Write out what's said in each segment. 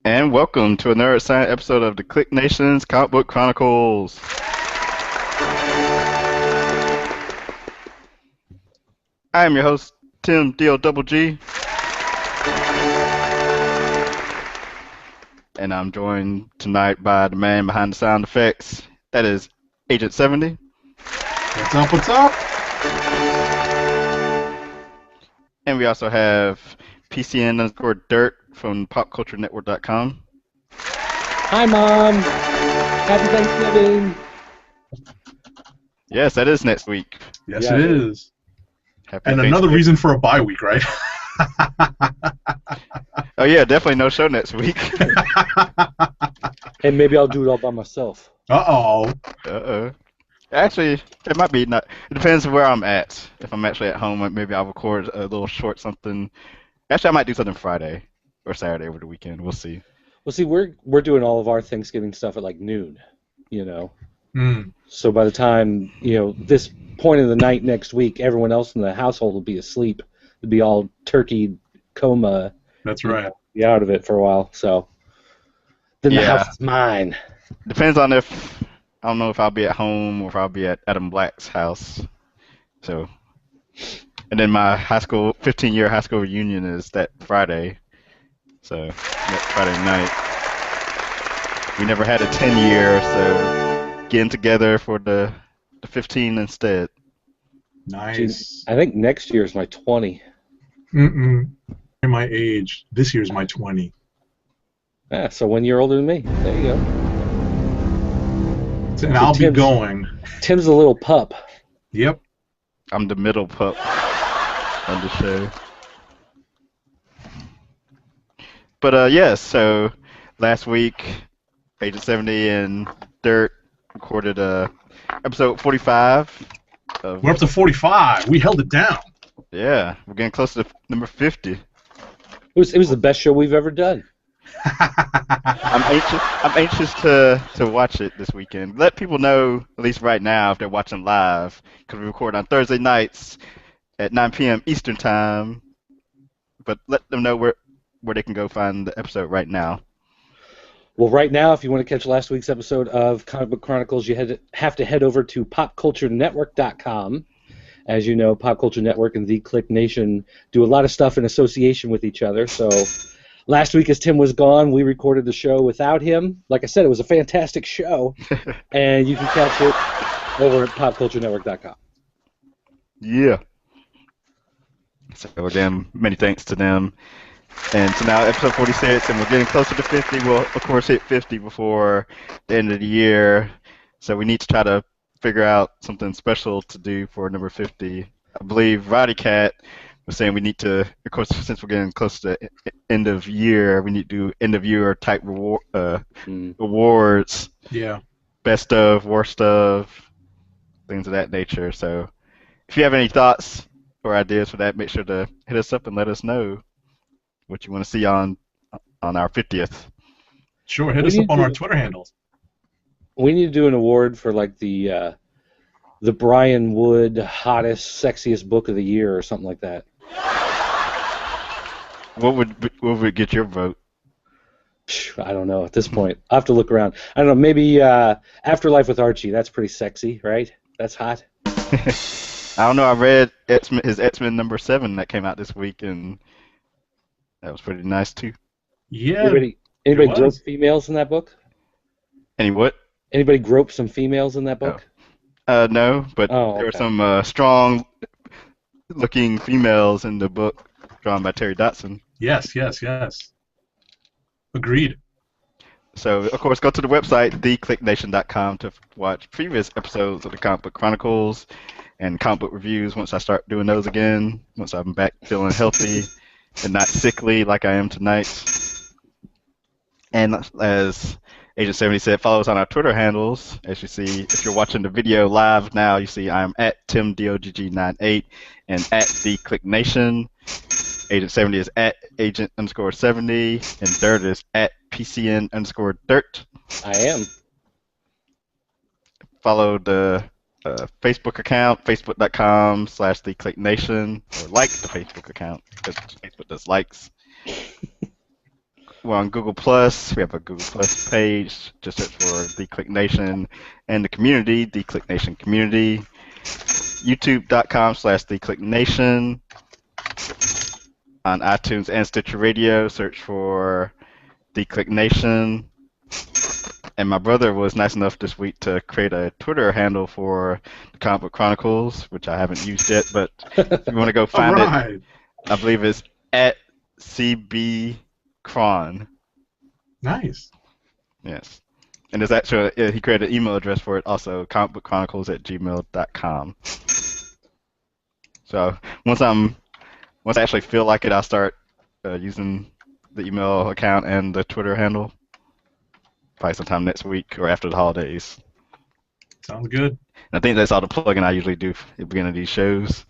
And welcome to another exciting episode of the Click Nation's Comic Book Chronicles. I am your host, Timdogg, and I'm joined tonight by the man behind the sound effects. That is Agent 70. What's up, what's up? And we also have PCN_Dirt from PopCultureNetwork.com. Hi, Mom. Happy Thanksgiving. Yes, that is next week. Yes, Yeah, it it is. Happy And another Thanksgiving. reason for a bye week, right? Oh yeah, definitely no show next week. And maybe I'll do it all by myself. Uh-oh. Uh-oh. Actually, it might be not. It depends where I'm at. If I'm actually at home, maybe I'll record a little short something. Actually, I might do something Friday or Saturday over the weekend. We'll see. Well, see, we're doing all of our Thanksgiving stuff at like noon, you know. Mm. So by the time, this point of the night next week, everyone else in the household will be asleep. It'll be all turkey coma. That's right. Be out of it for a while. So then the Yeah. house is mine. Depends on if I don't know if I'll be at home or if I'll be at Adam Black's house. So, and then my 15-year high school reunion is that Friday. So next Friday night. We never had a 10-year, so getting together for the 15 instead. Nice. I think next year is my 20. Mm-mm. My age. This year's my 20. Yeah, so 1 year older than me. There you go. And I'll be Tim's- going. Tim's a little pup. Yep. I'm the middle pup on the show. But yes, so last week, Agent 70 and Dirt recorded episode 45 of. We're up to 45. We held it down. Yeah, we're getting close to number 50. It was the best show we've ever done. I'm anxious to watch it this weekend. Let people know, at least right now, if they're watching live, because we record on Thursday nights at 9 p.m. Eastern Time. But let them know where they can go find the episode right now. Well, right now, if you want to catch last week's episode of Comic Book Chronicles, you have to head over to PopCultureNetwork.com. As you know, Pop Culture Network and The Click Nation do a lot of stuff in association with each other. So last week, as Tim was gone, we recorded the show without him. Like I said, it was a fantastic show, and you can catch it over at PopCultureNetwork.com. Yeah. So again, many thanks to them. And so now episode 46, and we're getting closer to 50. We'll, of course, hit 50 before the end of the year. So we need to try to figure out something special to do for number 50. I believe Roddy Cat was saying we need to, of course, since we're getting close to the end of year, we need to do end of year type awards. Yeah. Best of, worst of, things of that nature. So if you have any thoughts or ideas for that, make sure to hit us up and let us know what you want to see on our 50th. Sure. Hit us up on our Twitter handles. We need to do an award for like the Brian Wood hottest, sexiest book of the year or something like that. What would get your vote? I don't know at this point. I'll have to look around. I don't know. Maybe Afterlife with Archie. That's pretty sexy, right? That's hot. I don't know. I read his X-Men number 7 that came out this week, and that was pretty nice too. Yeah. Anybody it grope was. females in that book? Any what? Anybody grope some females in that book? No, but Oh, there were okay. some strong-looking females in the book drawn by Terry Dotson. Yes, yes, yes. Agreed. So, of course, go to the website, theclicknation.com, to watch previous episodes of the Comic Book Chronicles and comic book reviews once I start doing those again, once I'm back feeling healthy and not sickly like I am tonight. And as Agent 70 said, follow us on our Twitter handles. As you see, if you're watching the video live now, you see I'm at TimDogg98 and at TheClickNation. Agent 70 is at Agent_70, and Dirt is at PCN_Dirt. I am. Follow the Facebook account, facebook.com/TheClickNation, or like the Facebook account, because Facebook does likes. we're on Google Plus. We have a Google Plus page. Just search for The Click Nation, and the community, The Click Nation Community. YouTube.com/The Click Nation. On iTunes and Stitcher Radio, search for The Click Nation. And my brother was nice enough this week to create a Twitter handle for the Comic Book Chronicles, which I haven't used yet, but if you want to go find it, I believe it's at CBCron. Nice. Yes. And there's actually, he created an email address for it also, comicbookchronicles@gmail.com. So once I actually feel like it, I'll start using the email account and the Twitter handle. Probably sometime next week or after the holidays. Sounds good. And I think that's all the plugging I usually do at the beginning of these shows.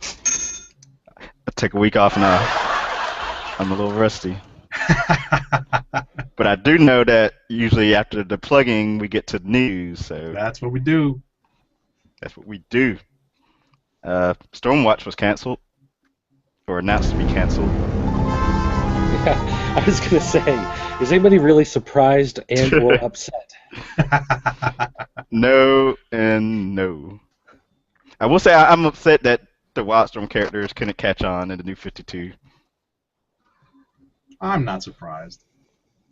I take a week off and I'm a little rusty. But I do know that usually after the plugging we get to news. So that's what we do. That's what we do. STORMWATCH was canceled, or announced to be canceled. Yeah, I was gonna say, is anybody really surprised and or upset? No and no. I will say I'm upset that the Wildstorm characters couldn't catch on in the New 52. I'm not surprised.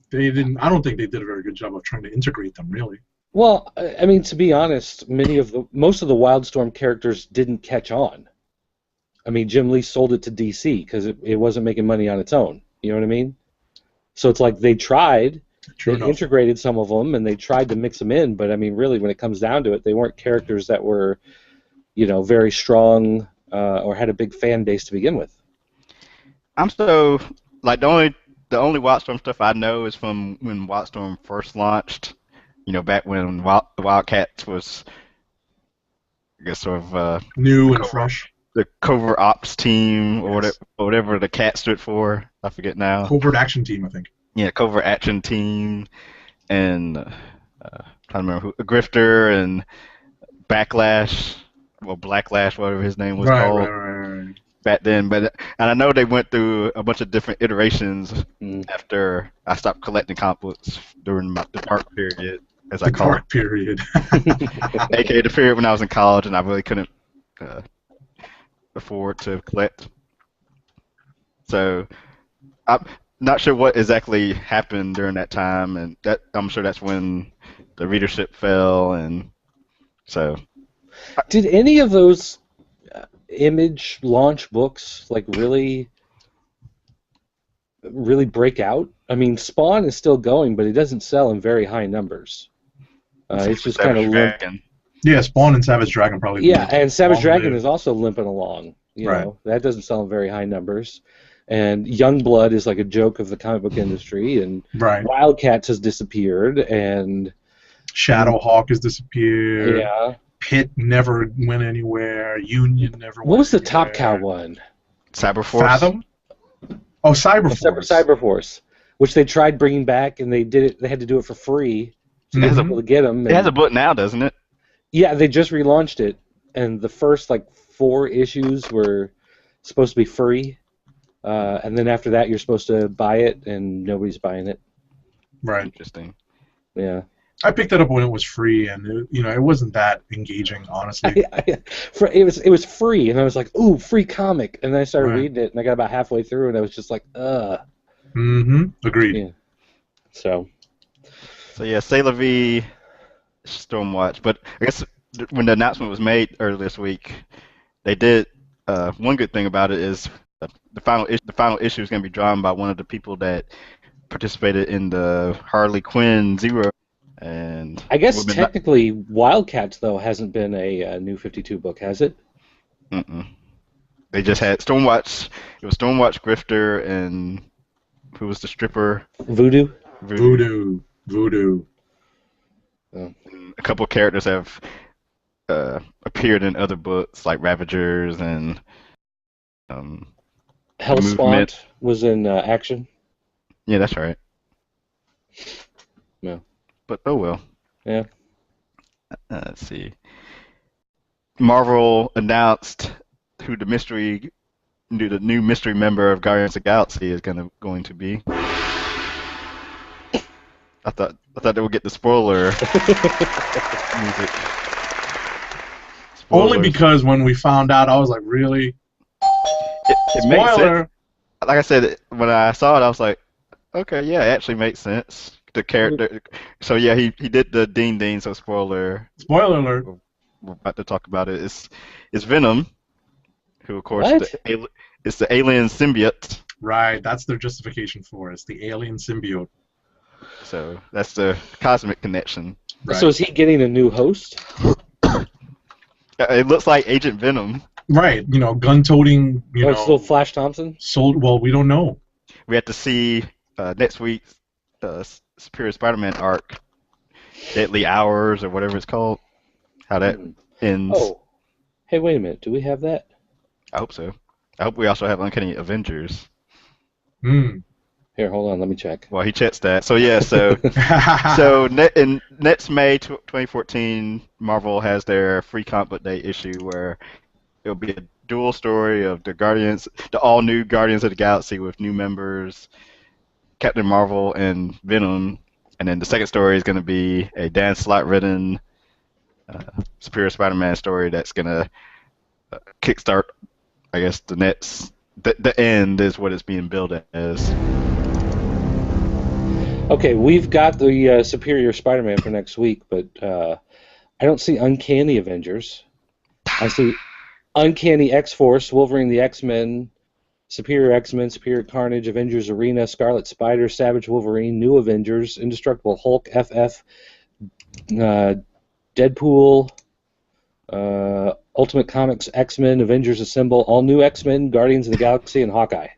They didn't. I don't think they did a very good job of trying to integrate them, really. Well, I mean, to be honest, most of the Wildstorm characters didn't catch on. I mean, Jim Lee sold it to DC because it wasn't making money on its own. You know what I mean? So it's like they tried, they integrated some of them, and they tried to mix them in. But I mean, really, when it comes down to it, they weren't characters that were, very strong or had a big fan base to begin with. I'm so like the only Wildstorm stuff I know is from when Wildstorm first launched. Back when the Wildcats was, I guess, sort of new and fresh. The Covert Ops Team, or whatever the cat stood for. I forget now. Covert Action Team, I think. Yeah, Covert Action Team, and trying to remember who, Grifter and Backlash, or Blacklash, whatever his name was called. Right. Back then, and I know they went through a bunch of different iterations after I stopped collecting comic books during the dark period, as I call it. Dark period. AKA the period when I was in college and I really couldn't afford to collect. So I'm not sure what exactly happened during that time, and that I'm sure that's when the readership fell, and so. Did any of those Image launch books really break out? I mean, Spawn is still going, but it doesn't sell in very high numbers. It's just kind of limp. Yeah, Spawn and Savage Dragon probably. Yeah, and Savage Dragon is also limping along. You know, that doesn't sell in very high numbers. And Youngblood is like a joke of the comic book industry, and Wildcats has disappeared, and Shadowhawk has disappeared. Yeah. Pit never went anywhere. Union never went What was the anywhere. Top Cow one? Cyberforce. Fathom? Oh, Cyberforce. Cyberforce, which they tried bringing back, and they did it. They had to do it for free to get people to get them. It has a book now, doesn't it? Yeah, they just relaunched it, and the first 4 issues were supposed to be free, and then after that, you're supposed to buy it, and nobody's buying it. Right. Interesting. Yeah. I picked it up when it was free, and it wasn't that engaging, honestly. It was free, and I was like, "Ooh, free comic!" And then I started reading it, and I got about halfway through, and I was just like, "Ugh." Agreed. Yeah. So yeah, Sailor V, Stormwatch. But I guess when the announcement was made earlier this week, they did one good thing about it is the final issue is going to be drawn by one of the people that participated in the Harley Quinn Zero. And I guess technically Wildcats, though, hasn't been a New 52 book, has it? They just had Stormwatch. It was Stormwatch, Grifter, and who was the stripper? Voodoo. Voodoo. Oh. A couple of characters have appeared in other books, like Ravagers and Hellspawn was in Action. Yeah, that's right. No. But oh well. Yeah. Let's see. Marvel announced who the new mystery member of Guardians of the Galaxy is going to be. I thought they would get the spoiler music. Only Spoilers. because when we found out, I was like, really? It makes sense. Spoiler! Like I said, when I saw it, I was like, okay, yeah, it actually makes sense. The character. So yeah, he did the ding ding. So spoiler. Spoiler alert. We're about to talk about it. It's Venom, who of course What? it's the alien symbiote. Right, that's their justification for it. It's the alien symbiote. So that's the cosmic connection. Right. So is he getting a new host? It looks like Agent Venom. Right, gun-toting, It's still Flash Thompson? Well, we don't know. We have to see next week's Superior Spider-Man arc, Deadly Hours or whatever it's called. How that ends. Oh. Hey, wait a minute. Do we have that? I hope so. I hope we also have Uncanny Avengers. Hmm. Here, hold on. Let me check. Well, he checks that. So yeah, so in next May 2014, Marvel has their free comic book day issue where it'll be a dual story of the all new Guardians of the Galaxy with new members, Captain Marvel and Venom, and then the second story is going to be a Dan Slott written Superior Spider-Man story that's going to kickstart, I guess, the end is what it's being billed as. Okay, we've got the Superior Spider-Man for next week, but I don't see Uncanny Avengers. I see Uncanny X-Force, Wolverine the X-Men, Superior X-Men, Superior Carnage, Avengers Arena, Scarlet Spider, Savage Wolverine, New Avengers, Indestructible Hulk, FF, Deadpool, Ultimate Comics, X-Men, Avengers Assemble, All New X-Men, Guardians of the Galaxy, and Hawkeye.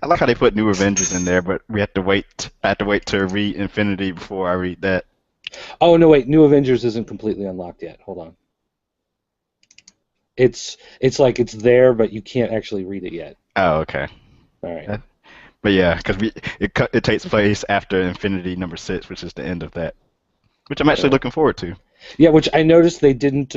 I like how they put New Avengers in there, but I have to wait to read Infinity before I read that. Oh, no, wait. New Avengers isn't completely unlocked yet. Hold on. It's like it's there, but you can't actually read it yet. Oh, okay. All right. But yeah, because it takes place after Infinity #6, which is the end of that, which I'm actually looking forward to. Yeah, which I noticed they didn't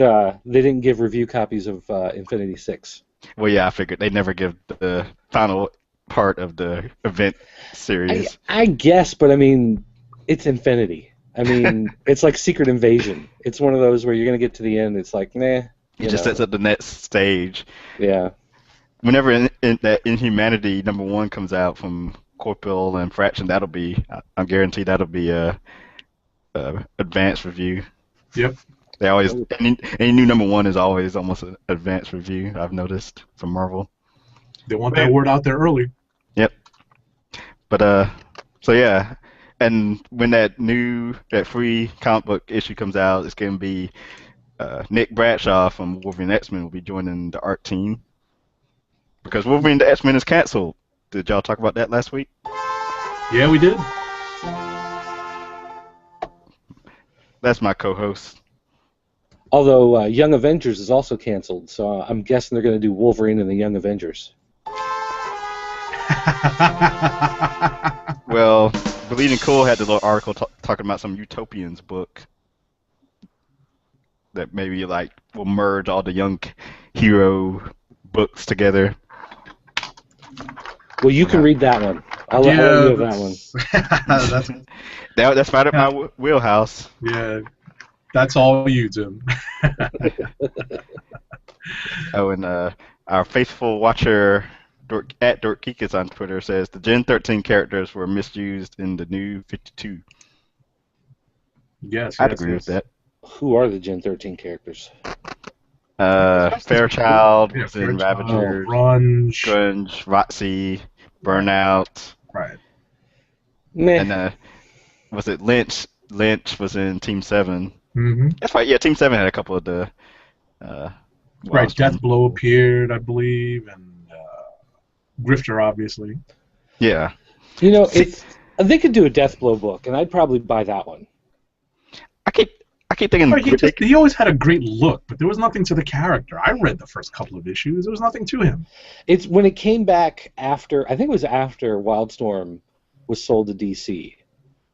give review copies of Infinity 6. Well, yeah, I figured they never give the final part of the event series. I guess, but I mean, it's Infinity. I mean, it's like Secret Invasion. It's one of those where you're gonna get to the end, it's like, nah. It just sets up the next stage. Yeah. Whenever that Inhumanity #1 comes out from Corporal and Fraction, I'm guaranteed that'll be a advanced review. Yep. They always any new #1 is always almost an advanced review. I've noticed from Marvel. They want that word out there early. Yep. But so yeah, and when that free comic book issue comes out, it's gonna be Nick Bradshaw from Wolverine X-Men will be joining the art team because Wolverine the X-Men is canceled. Did y'all talk about that last week? Yeah, we did. That's my co-host. Although Young Avengers is also canceled, so I'm guessing they're going to do Wolverine and the Young Avengers. Well, Bleeding Cool had the little article talking about some Utopians book that maybe will merge all the young hero books together. Well, you can read that one. I'll let you have that one. That's right up my wheelhouse. Yeah, that's all you, Tim. Oh, and our faithful watcher at Dorkgeekis on Twitter says the Gen 13 characters were misused in the new 52. Yes, I'd agree with that. Who are the Gen 13 characters? Fairchild, Yeah, was in Ravager, Grunge, Roxy, Burnout. Right. Meh. And was it Lynch? Lynch was in Team 7. Mm-hmm. That's right. Yeah, Team 7 had a couple of the. Right. Deathblow appeared, I believe, and Grifter, obviously. Yeah. You know, they could do a Deathblow book, and I'd probably buy that one. I keep thinking. He always had a great look, but there was nothing to the character. I read the first couple of issues. There was nothing to him. It's when it came back after. I think it was after Wildstorm was sold to DC.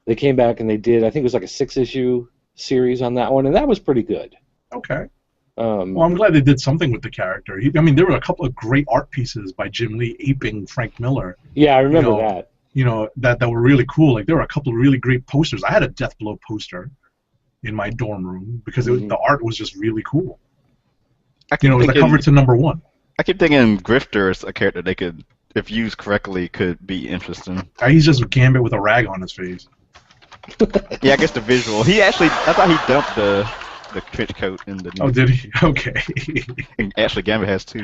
They came back and they did. I think it was like a 6-issue series on that one, and that was pretty good. Okay. Well, I'm glad they did something with the character. There were a couple of great art pieces by Jim Lee aping Frank Miller. Yeah, I remember that. that were really cool. Like there were a couple of really great posters. I had a Deathblow poster in my dorm room because the art was just really cool. It was the cover to #1. I keep thinking Grifter is a character they could, if used correctly, could be interesting. He's just Gambit with a rag on his face. Yeah, I guess the visual. I thought he dumped the trench coat in the. Oh, did he? Okay. And actually, Gambit has 2.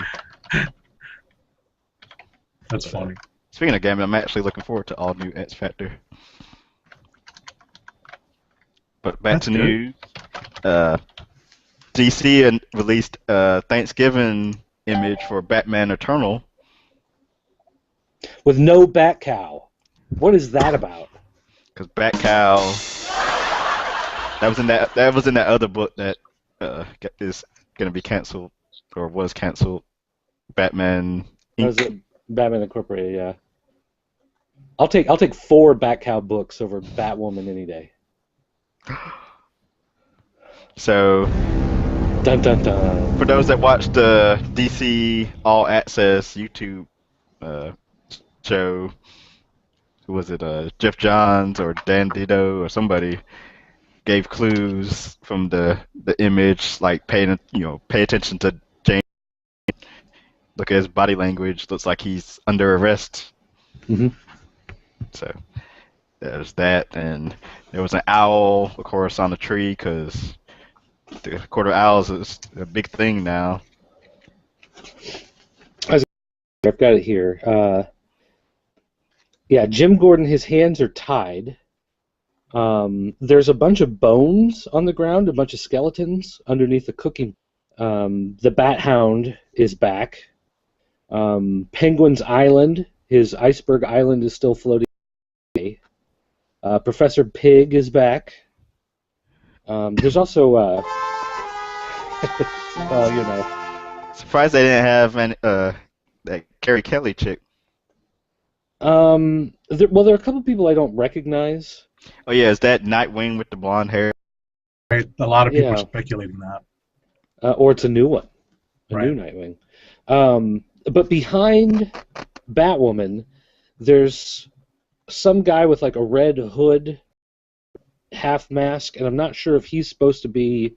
That's funny. Speaking of Gambit, I'm actually looking forward to all new X Factor. But back to news. DC released a Thanksgiving image for Batman Eternal. With no Batcow. What is that about? Because Batcow, that was in that other book that is going to be canceled or was canceled. Batman Inc. Was it Batman Incorporated? Yeah. I'll take 4 Batcow books over Batwoman any day. So, dun dun dun. For those that watch the DC All Access YouTube show, who was it? Jeff Johns or Dan Dido or somebody gave clues from the image, like pay attention to James. Look at his body language. Looks like he's under arrest. Mm-hmm. So there's that, and there was an owl, of course, on the tree because the Court of Owls is a big thing now. I've got it here. Yeah, Jim Gordon, his hands are tied. There's a bunch of bones on the ground, a bunch of skeletons underneath the cooking. The Bat Hound is back. Penguin's Island, his iceberg island, is still floating. Professor Pig is back. There's also, well, Surprised they didn't have that Carrie Kelly chick. There are a couple people I don't recognize. Oh yeah, is that Nightwing with the blonde hair? Right, a lot of people are speculating that. Or it's a new one, Right. new Nightwing. But behind Batwoman, there's some guy with like a red hood, half mask, and I'm not sure if he's supposed to be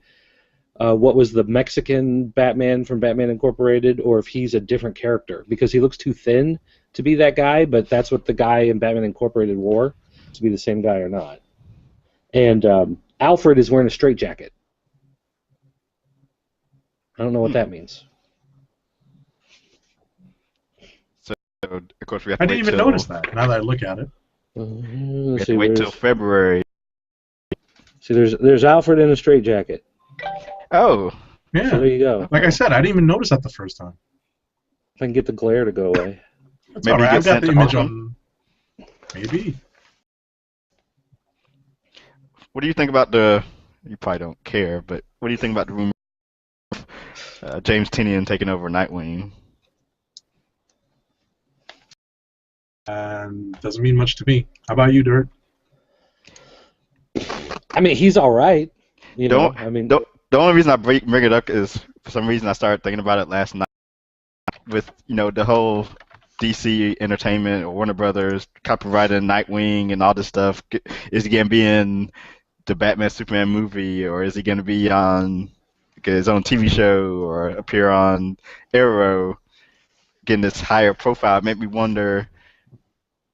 what was the Mexican Batman from Batman Incorporated, or if he's a different character, because he looks too thin to be that guy, but that's what the guy in Batman Incorporated wore, to be the same guy or not. And Alfred is wearing a straitjacket. I don't know what that means. So, of course, we have I to didn't wait even notice that, now that I look at it. We have to wait till February. See, there's Alfred in a straitjacket. Oh. Yeah. So there you go. Like I said, I didn't even notice that the first time. If I can get the glare to go away. That's Maybe all right. you I've get got the sent image to on. Maybe. What do you think about the? You probably don't care, but what do you think about the rumor of James Tynion taking over Nightwing? Doesn't mean much to me. How about you, Dirt? I mean, he's all right. You know, the only reason I bring it up is for some reason I started thinking about it last night with the whole DC Entertainment or Warner Brothers copyrighting Nightwing and all this stuff. Is he gonna be in the Batman Superman movie, or is he gonna be on his own TV show or appear on Arrow, getting this higher profile? It made me wonder,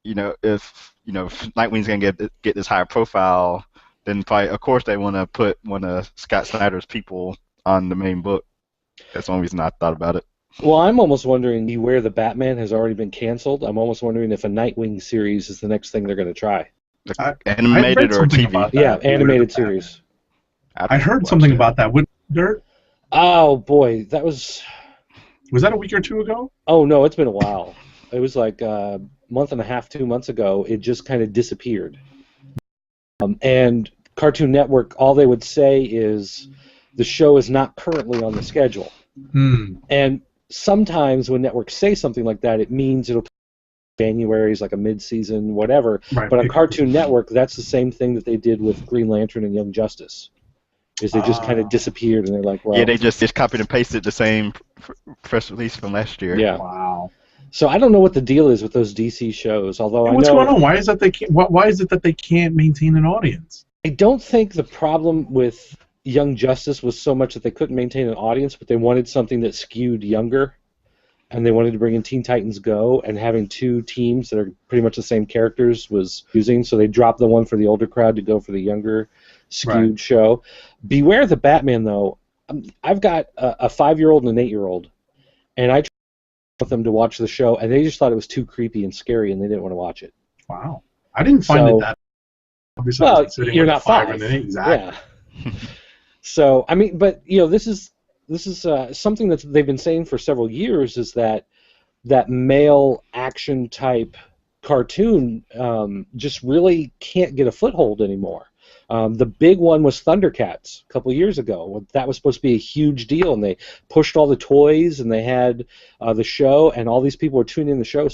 if Nightwing's gonna get this higher profile, then probably, of course, they want to put one of Scott Snyder's people on the main book. That's the only reason I thought about it. Well, I'm almost wondering where the Batman has already been canceled. I'm almost wondering if a Nightwing series is the next thing they're going to try. Animated or TV? Yeah, animated series. I heard something about that. What, Dirt? Oh boy, that was. Was that a week or two ago? Oh no, it's been a while. It was like a month and a half, 2 months ago. It just kind of disappeared. And Cartoon Network, all they would say is the show is not currently on the schedule. And sometimes when networks say something like that, it means it'll January's like a mid-season, whatever. Right. But on Cartoon Network, that's the same thing that they did with Green Lantern and Young Justice. Is they just kind of disappeared, and they're like, well... Yeah, they just copied and pasted the same press release from last year. Yeah. Wow. So I don't know what the deal is with those DC shows. Although what's going on? Why is that they can't? Why is it that they can't maintain an audience? I don't think the problem with Young Justice was so much that they couldn't maintain an audience, but they wanted something that skewed younger, and they wanted to bring in Teen Titans Go, and having two teams that are pretty much the same characters was using. So they dropped the one for the older crowd to go for the younger, skewed show. Beware the Batman, though. I've got a 5-year-old and an 8-year-old, and I with them to watch the show, and they just thought it was too creepy and scary, and they didn't want to watch it. Wow, I didn't find it that. Obviously, well, you're not 5 and an 8, exactly. Yeah. So I mean, but this is something that they've been saying for several years, is that male action type cartoon just really can't get a foothold anymore. The big one was Thundercats a couple of years ago. That was supposed to be a huge deal, and they pushed all the toys, and they had the show, and all these people were tuning in the show.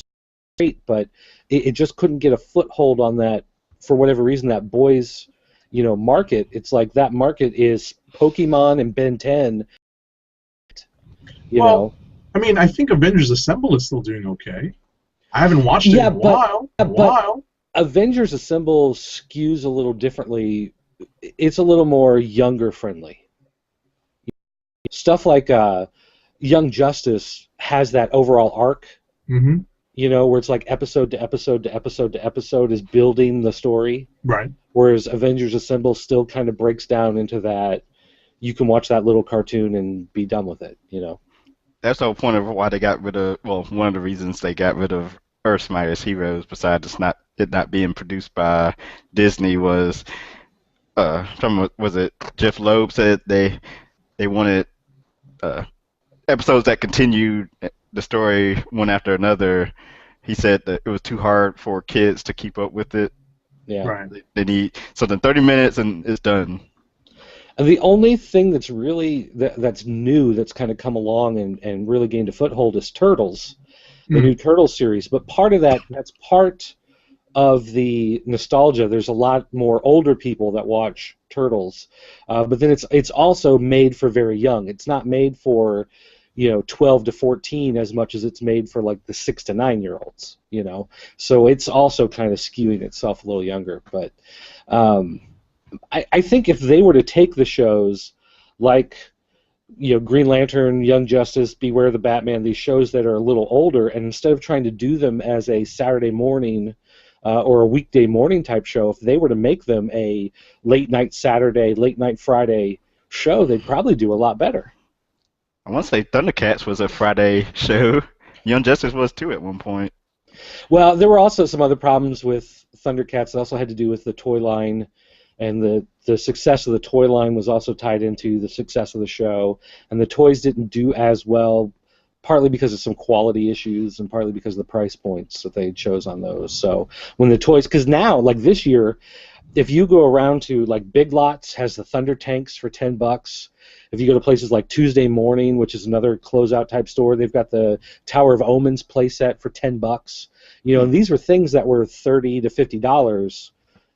Great, but it just couldn't get a foothold on that for whatever reason. That boys, market. It's like that market is Pokemon and Ben 10. You know. I mean, I think Avengers Assemble is still doing okay. I haven't watched it in a while. Avengers Assemble skews a little differently. It's a little more younger friendly. Stuff like Young Justice has that overall arc, where it's like episode to episode to episode to episode is building the story. Right. Whereas Avengers Assemble still kind of breaks down into that. You can watch that little cartoon and be done with it, That's the whole point of why they got rid of, one of the reasons they got rid of Earth's Mightiest Heroes, besides it not being produced by Disney, was was it Jeff Loeb said they wanted episodes that continued the story one after another. He said that it was too hard for kids to keep up with it. Yeah. Right. They need something 30 minutes and it's done. And the only thing that's really that's new that's kind of come along and really gained a foothold is Turtles, the new Turtles series. But part of that's part of the nostalgia. There's a lot more older people that watch Turtles, but then it's also made for very young. It's not made for 12 to 14 as much as it's made for like the 6 to 9-year-olds. So it's also kind of skewing itself a little younger, but. I think if they were to take the shows like Green Lantern, Young Justice, Beware the Batman, these shows that are a little older, and instead of trying to do them as a Saturday morning or a weekday morning type show, if they were to make them a late night Saturday, late night Friday show, they'd probably do a lot better. I want to say Thundercats was a Friday show. Young Justice was too at one point. Well, there were also some other problems with Thundercats that also had to do with the toy line. And the success of the toy line was also tied into the success of the show. And the toys didn't do as well, partly because of some quality issues and partly because of the price points that they chose on those. So when the toys, because now, like this year, if you go around to, like, Big Lots has the Thunder Tanks for $10. If you go to places like Tuesday Morning, which is another closeout type store, they've got the Tower of Omens playset for $10. And these were things that were $30 to $50.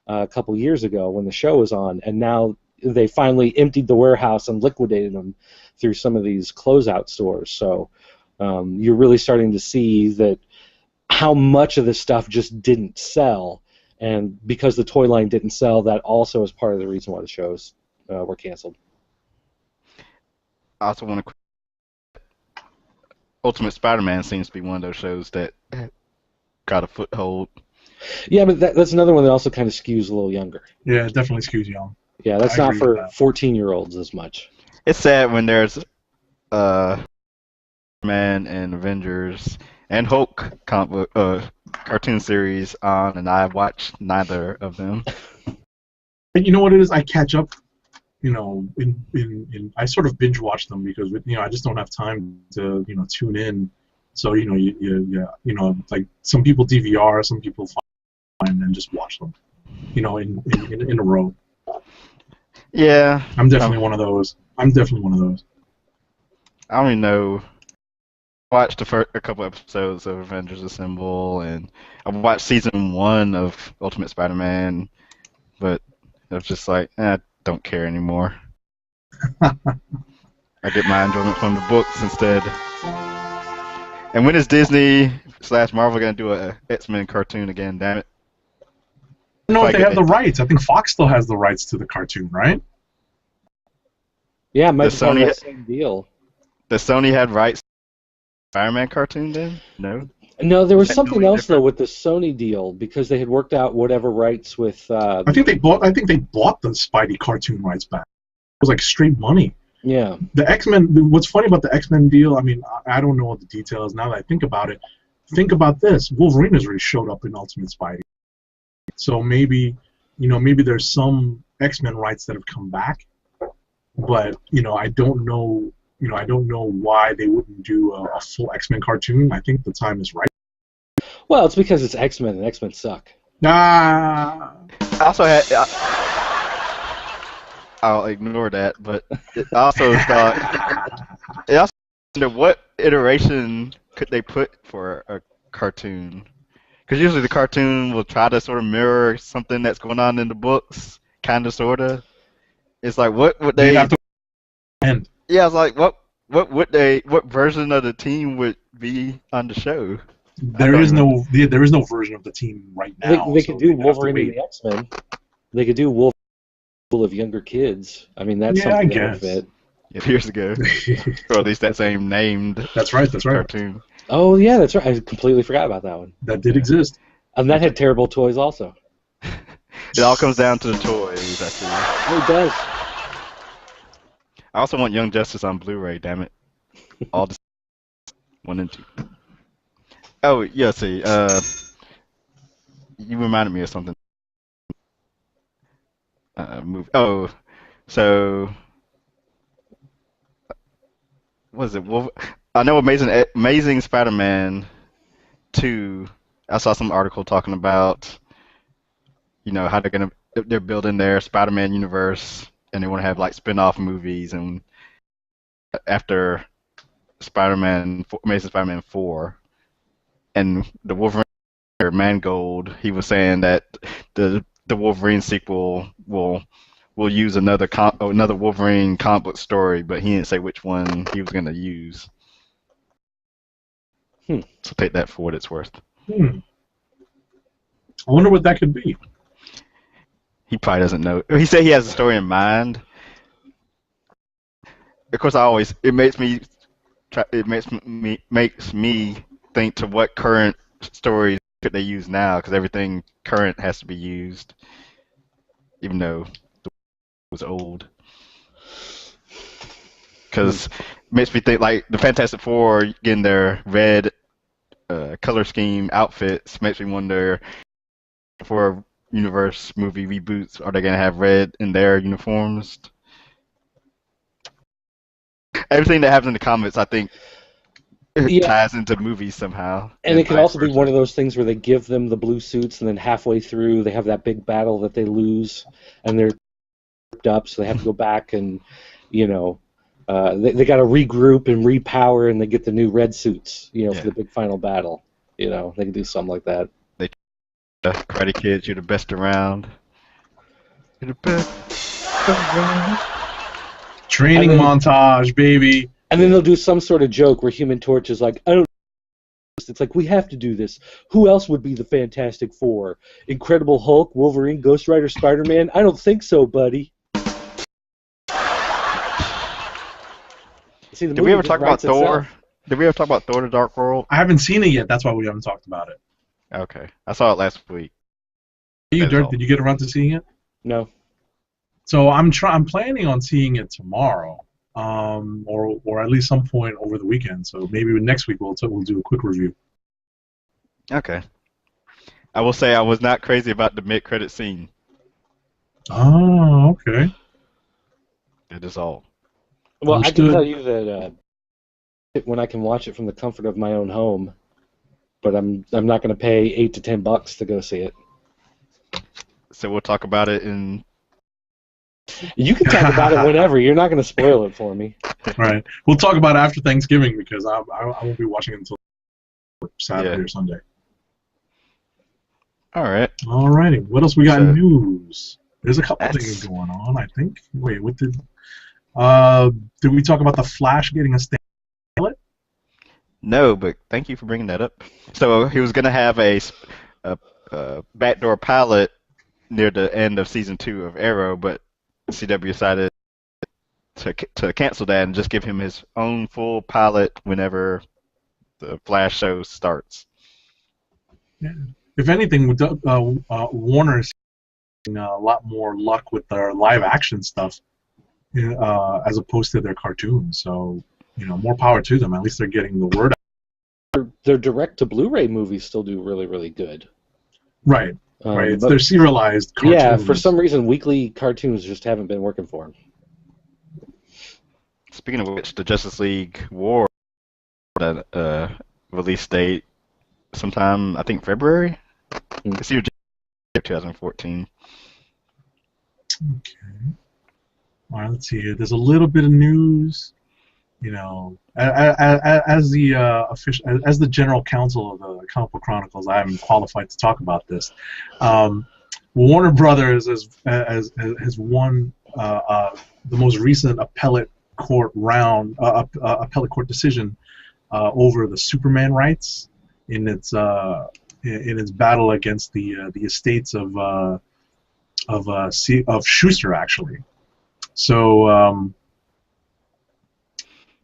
A couple years ago when the show was on, and now they finally emptied the warehouse and liquidated them through some of these closeout stores. So you're really starting to see that how much of this stuff just didn't sell, and because the toy line didn't sell, that also is part of the reason why the shows were canceled. I also want to. Ultimate Spider-Man seems to be one of those shows that got a foothold. Yeah, but that's another one that also kind of skews a little younger. Yeah, it definitely skews young. Yeah, that's not for 14-year-olds as much. It's sad when there's Man and Avengers and Hulk cartoon series on, and I watch neither of them. And you know what it is? I catch up. I sort of binge watch them because I just don't have time to tune in. So like some people DVR, some people find and just watch them, in a row. Yeah. I'm definitely one of those. I don't even know. I watched a couple episodes of Avengers Assemble, and I watched season 1 of Ultimate Spider-Man, but it was just like, I don't care anymore. I get my enjoyment from the books instead. And when is Disney slash Marvel gonna do a X-Men cartoon again? Damn it! I don't know if If I they get have the rights. I think Fox still has the rights to the cartoon, right? Yeah, it might The be part of Sony that same deal. the Sony had rights to the Spider-Man cartoon then? No. No, there was Is that something totally else though different? with the Sony deal because they had worked out whatever rights with. I think they bought the Spidey cartoon rights back. It was like straight money. Yeah. The X-Men. What's funny about the X-Men deal? I mean, I don't know all the details now that I think about it. Think about this: Wolverine has already showed up in Ultimate Spidey, so maybe, maybe there's some X-Men rights that have come back, but I don't know. I don't know why they wouldn't do a full X-Men cartoon. I think the time is right. Well, it's because it's X-Men and X-Men suck. Ah. I also had. I'll ignore that, but it also thought. It also wonder what iteration could they put for a cartoon? Because usually the cartoon will try to sort of mirror something that's going on in the books, kind of, sort of. It's like, what would They'd they? have to end. Yeah, it's like, what would they? What version of the team would be on the show? There is no version of the team right now. They so could do they'd have to Wolverine and wait. the X-Men. They could do Wolverine full of younger kids. I mean, that's Yeah, I something that would guess. fit. Years ago, or at least that same named That's right. cartoon. Oh yeah, that's right. I completely forgot about that one. That did exist. And that had terrible toys also. It all comes down to the toys, I see. Oh, it does. I also want Young Justice on Blu-ray. Damn it! All the 1 and 2. Oh yeah, see. You reminded me of something. Movie. Oh, so what is it? I know Amazing Spider-Man 2. I saw some article talking about, how they're building their Spider-Man universe, and they want to have like spin-off movies, and after Amazing Spider-Man 4, and the Wolverine Mangold, he was saying that the Wolverine sequel will use another Wolverine comic book story, but he didn't say which one he was going to use. So take that for what it's worth. I wonder what that could be. He probably doesn't know. He said he has a story in mind. Of course, it makes me think to what current stories could they use now, because everything current has to be used, even though it was old. Because it makes me think like the Fantastic Four getting their red color scheme outfits makes me wonder, for universe movie reboots, are they going to have red in their uniforms? Everything that happens in the comics, I think, ties into movies somehow. And it could also be one of those things where they give them the blue suits, and then halfway through they have that big battle that they lose, and they're ripped up, so they have to go back and, they got to regroup and repower, and they get the new red suits, for the big final battle. They can do something like that. Karate Kids, you're the best around. You're the best around. Training montage, baby. And then they'll do some sort of joke where Human Torch is like, I don't know. It's like, we have to do this. Who else would be the Fantastic Four? Incredible Hulk, Wolverine, Ghost Rider, Spider-Man? I don't think so, buddy. See, Did we ever talk about Thor? Did we ever talk about Thor: The Dark World? I haven't seen it yet. That's why we haven't talked about it. Okay, I saw it last week. You, Dirk, did you get around to seeing it? No. So I'm planning on seeing it tomorrow, or at least some point over the weekend. So maybe next week we'll do a quick review. Okay. I will say I was not crazy about the mid-credit scene. Oh, okay. That is all. Well, Understood. I can tell you that when I can watch it from the comfort of my own home, but I'm not going to pay $8 to $10 to go see it. So we'll talk about it in. You can talk about it whenever. You're not going to spoil it for me. All right. We'll talk about it after Thanksgiving because I won't be watching it until Saturday or Sunday. All right. All righty. What else we got in news? There's a couple things going on, I think. Wait, what did we talk about the Flash getting a stand? No, but thank you for bringing that up. So he was going to have a backdoor pilot near the end of season 2 of Arrow, but CW decided to cancel that and just give him his own full pilot whenever the Flash show starts. Yeah. If anything, Warner is having a lot more luck with their live action stuff as opposed to their cartoons. So, more power to them. At least they're getting the word out. Their direct-to-Blu-ray movies still do really, really good. Right. Right. They're serialized cartoons. Yeah, for some reason, weekly cartoons just haven't been working for them. Speaking of which, the Justice League War release date sometime, I think February. It's usually 2014. Okay. All right. Let's see here. There's a little bit of news. As the general counsel of the Comic Book Chronicles, I am qualified to talk about this. Warner Brothers has won the most recent appellate court decision over the Superman rights in its battle against the estates of Schuster, actually. So.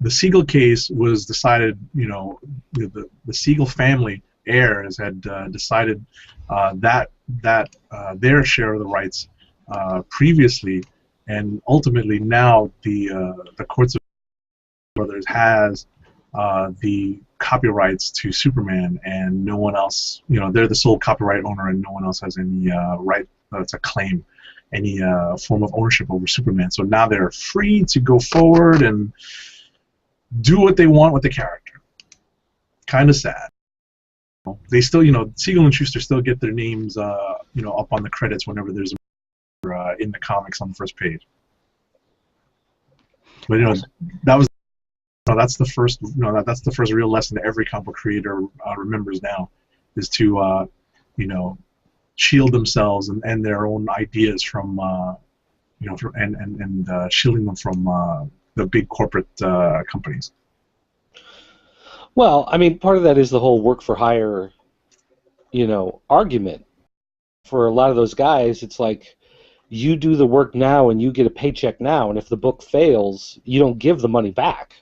The Siegel case was decided, the Siegel family heirs had decided that their share of the rights previously, and ultimately now the courts of Brothers has the copyrights to Superman, and no one else, they're the sole copyright owner, and no one else has any right to claim any form of ownership over Superman. So now they're free to go forward and do what they want with the character. Kind of sad. They still, Siegel and Schuster still get their names, up on the credits whenever there's a in the comics on the first page. But that's the first, that's the first real lesson that every comic book creator remembers now, is to, shield themselves and their own ideas from, shielding them from the big corporate companies. Well, I mean, part of that is the whole work for hire, argument. For a lot of those guys, it's like, you do the work now and you get a paycheck now, and if the book fails, you don't give the money back.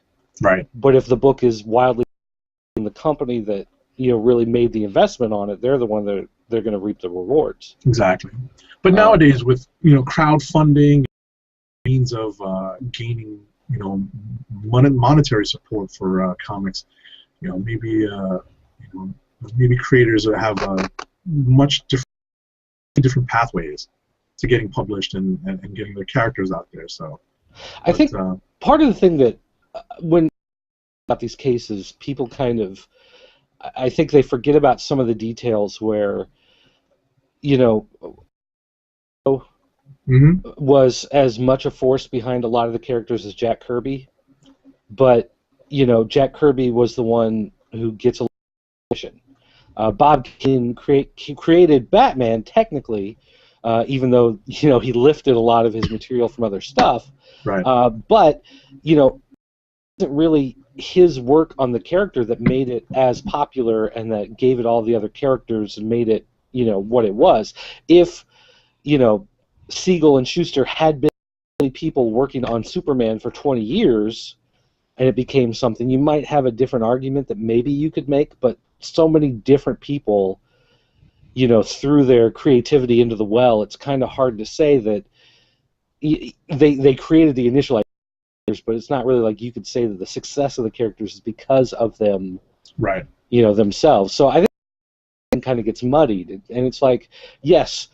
Right. But if the book is wildly, the company that really made the investment on it, they're the one that they're going to reap the rewards. Exactly. But nowadays, with crowdfunding, means of gaining monetary support for comics, maybe creators have much different pathways to getting published and getting their characters out there. So I think part of the thing that when about these cases, people kind of, I think they forget about some of the details where was as much a force behind a lot of the characters as Jack Kirby, but Jack Kirby was the one who gets a lot of attention. Bob Kane created Batman technically, even though he lifted a lot of his material from other stuff. Right. But it wasn't really his work on the character that made it as popular and that gave it all the other characters and made it what it was. If Siegel and Schuster had been people working on Superman for 20 years and it became something, you might have a different argument that maybe you could make, but so many different people, threw their creativity into the well, it's kind of hard to say that they created the initial ideas, but it's not really like you could say that the success of the characters is because of them, right? Themselves. So I think it kind of gets muddied, and it's like, yes,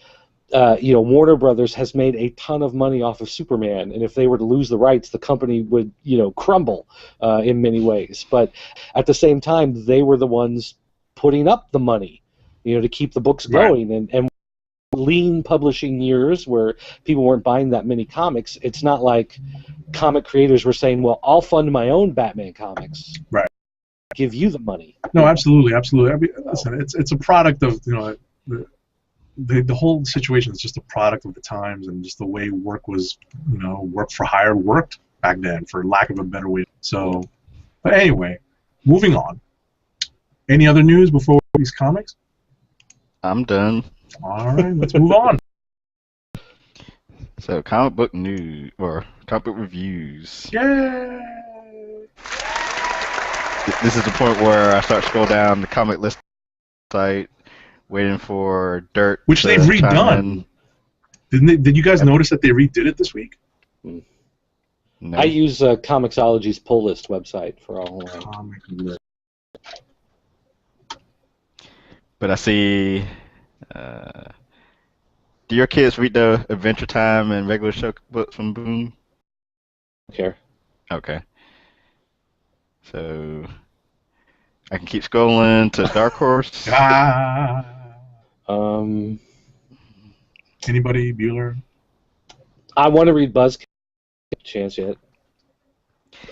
Warner Brothers has made a ton of money off of Superman, and if they were to lose the rights, the company would, crumble in many ways. But at the same time, they were the ones putting up the money, to keep the books going. Right. And lean publishing years where people weren't buying that many comics, it's not like comic creators were saying, well, I'll fund my own Batman comics. Right. Give you the money. No, absolutely. I mean, listen, it's a product of, the whole situation is just a product of the times and just the way work was, work for hire worked back then, for lack of a better way. So, but anyway, moving on. Any other news before these comics? I'm done. All right, let's move on. So, comic book news or comic book reviews. Yay! This is the point where I start to scroll down the comic list site, waiting for Dirt. Which they've redone. Did you guys notice that they redid it this week? No. I use Comixology's pull list website for all. Comic list. But I see. Do your kids read the Adventure Time and regular show books from Boom? Care. Okay. So I can keep scrolling to Dark Horse. Anybody, Bueller? I want to read Buzz. Chance yet?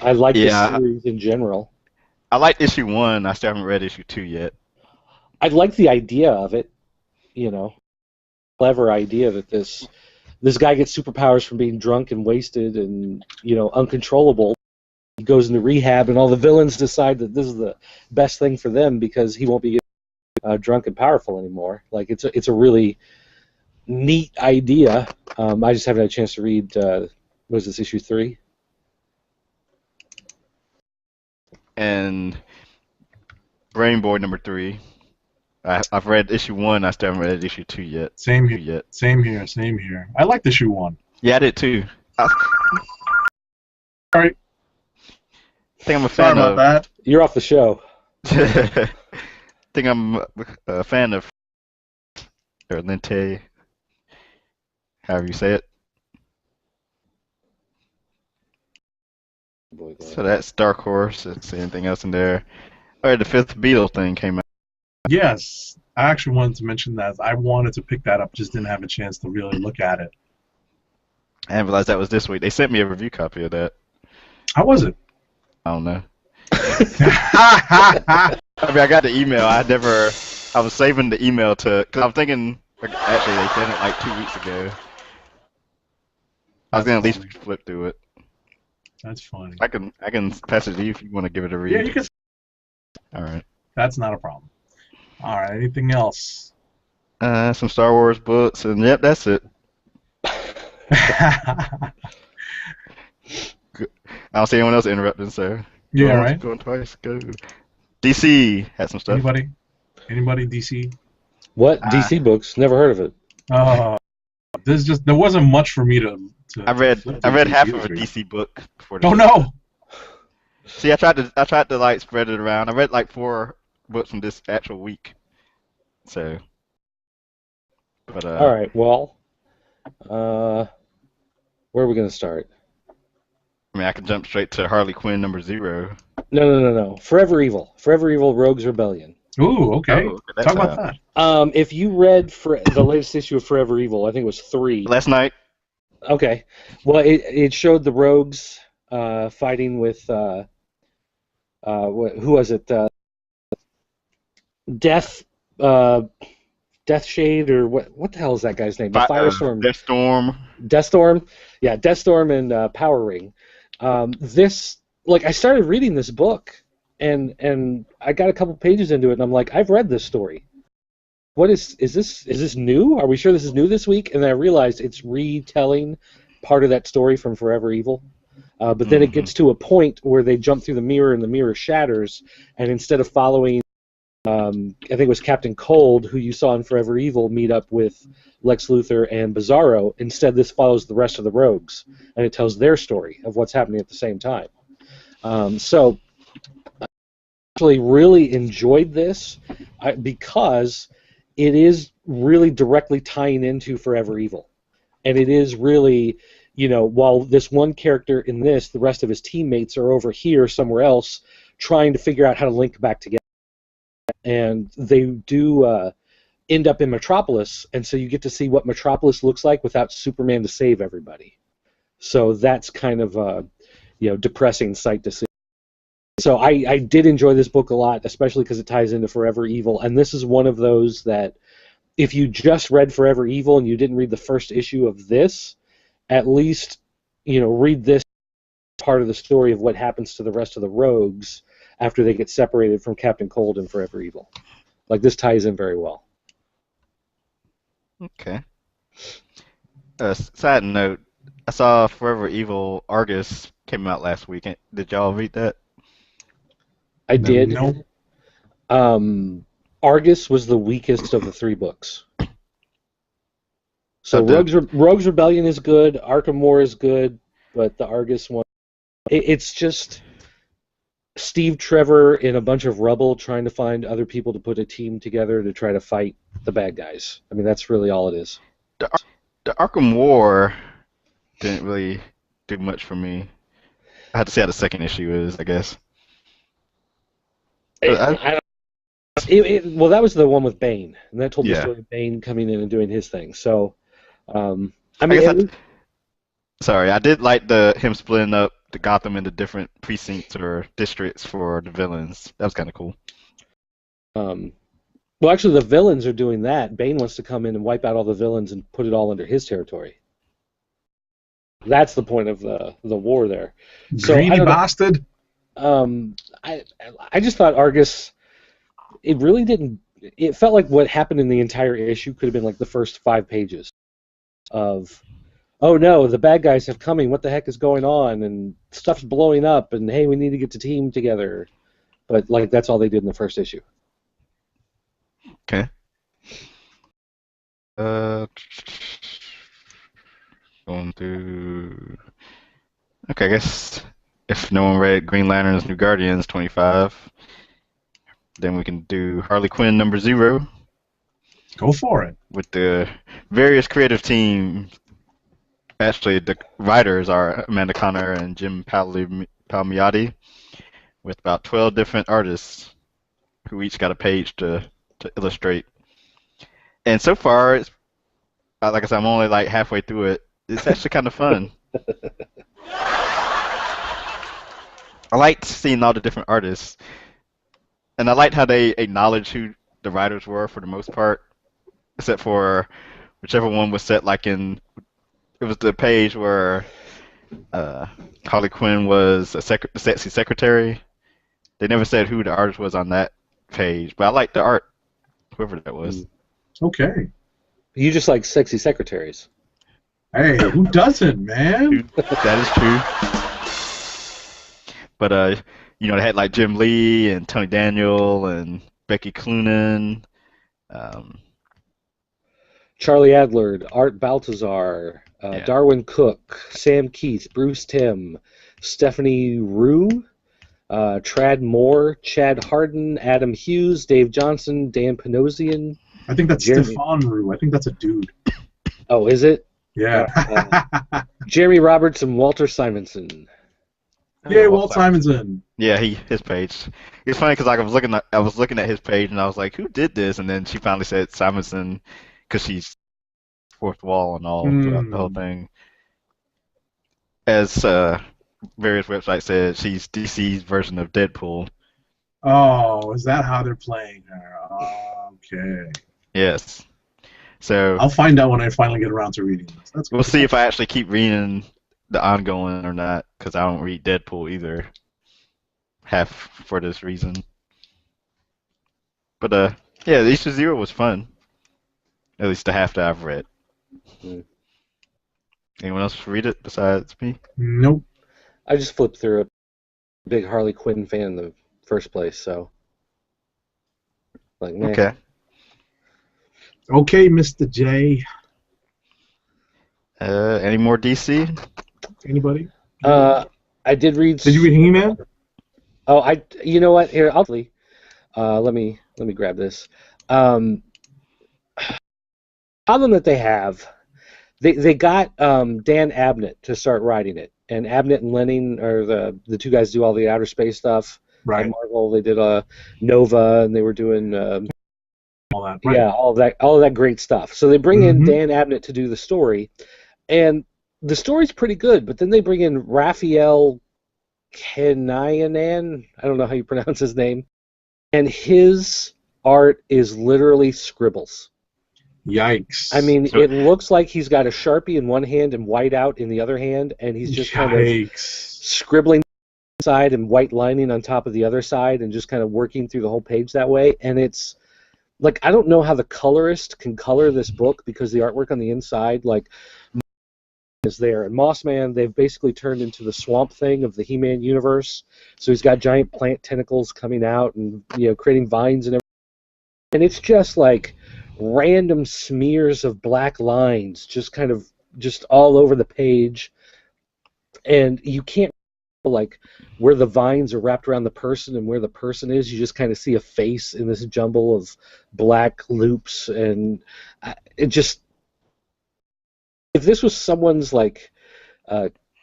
I like the series in general. I like issue 1. I still haven't read issue 2 yet. I like the idea of it. You know, clever idea that this guy gets superpowers from being drunk and wasted and uncontrollable. He goes into rehab, and all the villains decide that this is the best thing for them because he won't be drunk and powerful anymore. Like it's a really neat idea. I just haven't had a chance to read. Was this issue 3? And Brain Boy number 3. I've read issue 1. I still haven't read issue 2 yet. Same here. Same here. I liked issue 1. Yeah, I did too. Sorry. I think I'm a fan Sorry about that. You're off the show. I think I'm a fan of Lente, however you say it. So that's Dark Horse. Let's see anything else in there. All right, the 5th Beetle thing came out. Yes, I actually wanted to mention that. I wanted to pick that up, just didn't have a chance to really look at it. I didn't realize that was this week. They sent me a review copy of that. How was it? I don't know. I mean, I got the email. I was saving the email because I'm thinking, actually, they sent it like 2 weeks ago. I was going to at least flip through it. That's funny. I can pass it to you if you want to give it a read. Yeah, you can. All right. That's not a problem. All right, anything else? Some Star Wars books, and yep, that's it. Yeah, I don't see anyone else interrupting, so. right. Going twice, go. DC had some stuff. Anybody DC? What? DC books? Never heard of it. There wasn't much for me to I read half of a DC book before this. Oh no! See, I tried to like spread it around. I read like 4 books from this actual week. So, but all right. Well, where are we gonna start? I mean, I can jump straight to Harley Quinn number 0. No. Forever Evil. Forever Evil Rogues Rebellion. Ooh, okay. Talk about that. If you read the latest issue of Forever Evil, I think it was 3. Last night. Okay. Well, it showed the Rogues fighting with who was it? Death Shade, or what the hell is that guy's name? The Firestorm. Deathstorm. Yeah, Deathstorm and Power Ring. I started reading this book, and I got a couple pages into it, and I'm like, I've read this story. What is this new? Are we sure this is new this week? And then I realized it's retelling part of that story from Forever Evil. But then it gets to a point where they jump through the mirror and the mirror shatters, and instead of following, I think it was Captain Cold, who you saw in Forever Evil, meet up with Lex Luthor and Bizarro, instead this follows the rest of the Rogues, and it tells their story of what's happening at the same time. So I actually really enjoyed this because it is really directly tying into Forever Evil. And it is really, while this one character in this, the rest of his teammates are over here somewhere else trying to figure out how to link back together. And they do end up in Metropolis, and so you get to see what Metropolis looks like without Superman to save everybody. So that's kind of a depressing sight to see. So I did enjoy this book a lot, especially because it ties into Forever Evil. And this is one of those that if you just read Forever Evil and you didn't read the first issue of this, at least read this part of the story of what happens to the rest of the Rogues after they get separated from Captain Cold and Forever Evil. Like, this ties in very well. Okay. Side note, I saw Forever Evil Argus came out last week. Did y'all read that? I did. No. Argus was the weakest of the 3 books. So Oh, Rogue's Rebellion is good, Arkham War is good, but the Argus one, it's just Steve Trevor and a bunch of rubble trying to find other people to put a team together to try to fight the bad guys. I mean, that's really all it is. The Arkham War didn't really do much for me. I had to see how the second issue is, I guess. Well, that was the one with Bane, and that told the Yeah. story of Bane coming in and doing his thing. So, I I mean, guess sorry, I did like him splitting up the Gotham into different precincts or districts for the villains. That was kind of cool. well, actually, the villains are doing that. Bane wants to come in and wipe out all the villains and put it all under his territory. That's the point of the war there. So, Greedy I don't know. bastard. I just thought Argus, it really didn't. It felt like what happened in the entire issue could have been like the first 5 pages of, oh no, the bad guys have coming. What the heck is going on? And stuff's blowing up. And hey, we need to get the team together. But like that's all they did in the first issue. Okay. Going through. Okay, I guess if no one read Green Lantern's New Guardians 25, then we can do Harley Quinn number 0 Go for it. with the various creative teams. Actually, the writers are Amanda Connor and Jim Palmiotti, with about 12 different artists who each got a page to illustrate. And so far, it's, like I said, I'm only like halfway through it. It's actually kind of fun. I liked seeing all the different artists, and I liked how they acknowledged who the writers were for the most part, except for whichever one was set like in. It was the page where Harley Quinn was a sexy secretary. They never said who the artist was on that page, but I liked the art, whoever that was. Okay. You just like sexy secretaries. Hey, who doesn't, man? That is true. But they had like Jim Lee and Tony Daniel and Becky Cloonan. Charlie Adler, Art Baltazar, Yeah. Darwin Cook, Sam Keith, Bruce Timm, Stephanie Rue, Trad Moore, Chad Harden, Adam Hughes, Dave Johnson, Dan Panosian. I think that's Jeremy- Stefan Rue. I think that's a dude. Oh, is it? Yeah. Jeremy Roberts and Walter Simonson. Yay, Walt Simonson. Yeah, his page. It's funny because like I was looking at his page and I was like, who did this? And then she finally said Simonson because she's fourth wall and all throughout the whole thing. As various websites said, she's DC's version of Deadpool. Oh, is that how they're playing her? Okay. Yes. So I'll find out when I finally get around to reading this. That's we'll good. see if I actually keep reading the ongoing or not, because I don't read Deadpool either. Half for this reason. But yeah, the Issue 0 was fun. At least the half that I've read. Mm. Anyone else read it besides me? Nope. I just flipped through it. Big Harley Quinn fan in the first place, so like man. Okay. Okay, Mr. J. Any more DC? Anybody? I did read. Did you read He-Man? Oh, you know what? Here, let me grab this. Problem that they have, they got Dan Abnett to start writing it, and Abnett and Lenning are the two guys who do all the outer space stuff. Right. At Marvel, they did Nova, and they were doing All that. Right. yeah, all of that great stuff. So they bring in Mhm. Dan Abnett to do the story, and the story's pretty good. But then they bring in Raphael Kenayanan. I don't know how you pronounce his name, and his art is literally scribbles. Yikes. I mean, it looks like he's got a Sharpie in one hand and whiteout in the other hand, and he's just kind of Yikes. scribbling side and white lining on top of the other side, and just kind of working through the whole page that way. And it's like, I don't know how the colorist can color this book, because the artwork on the inside, like, is there. And Mossman, they've basically turned into the Swamp Thing of the He-Man universe. So he's got giant plant tentacles coming out and, you know, creating vines and everything. And it's just like random smears of black lines just kind of just all over the page. And you can't, like, where the vines are wrapped around the person and where the person is. You just kind of see a face in this jumble of black loops. And it just, if this was someone's, like,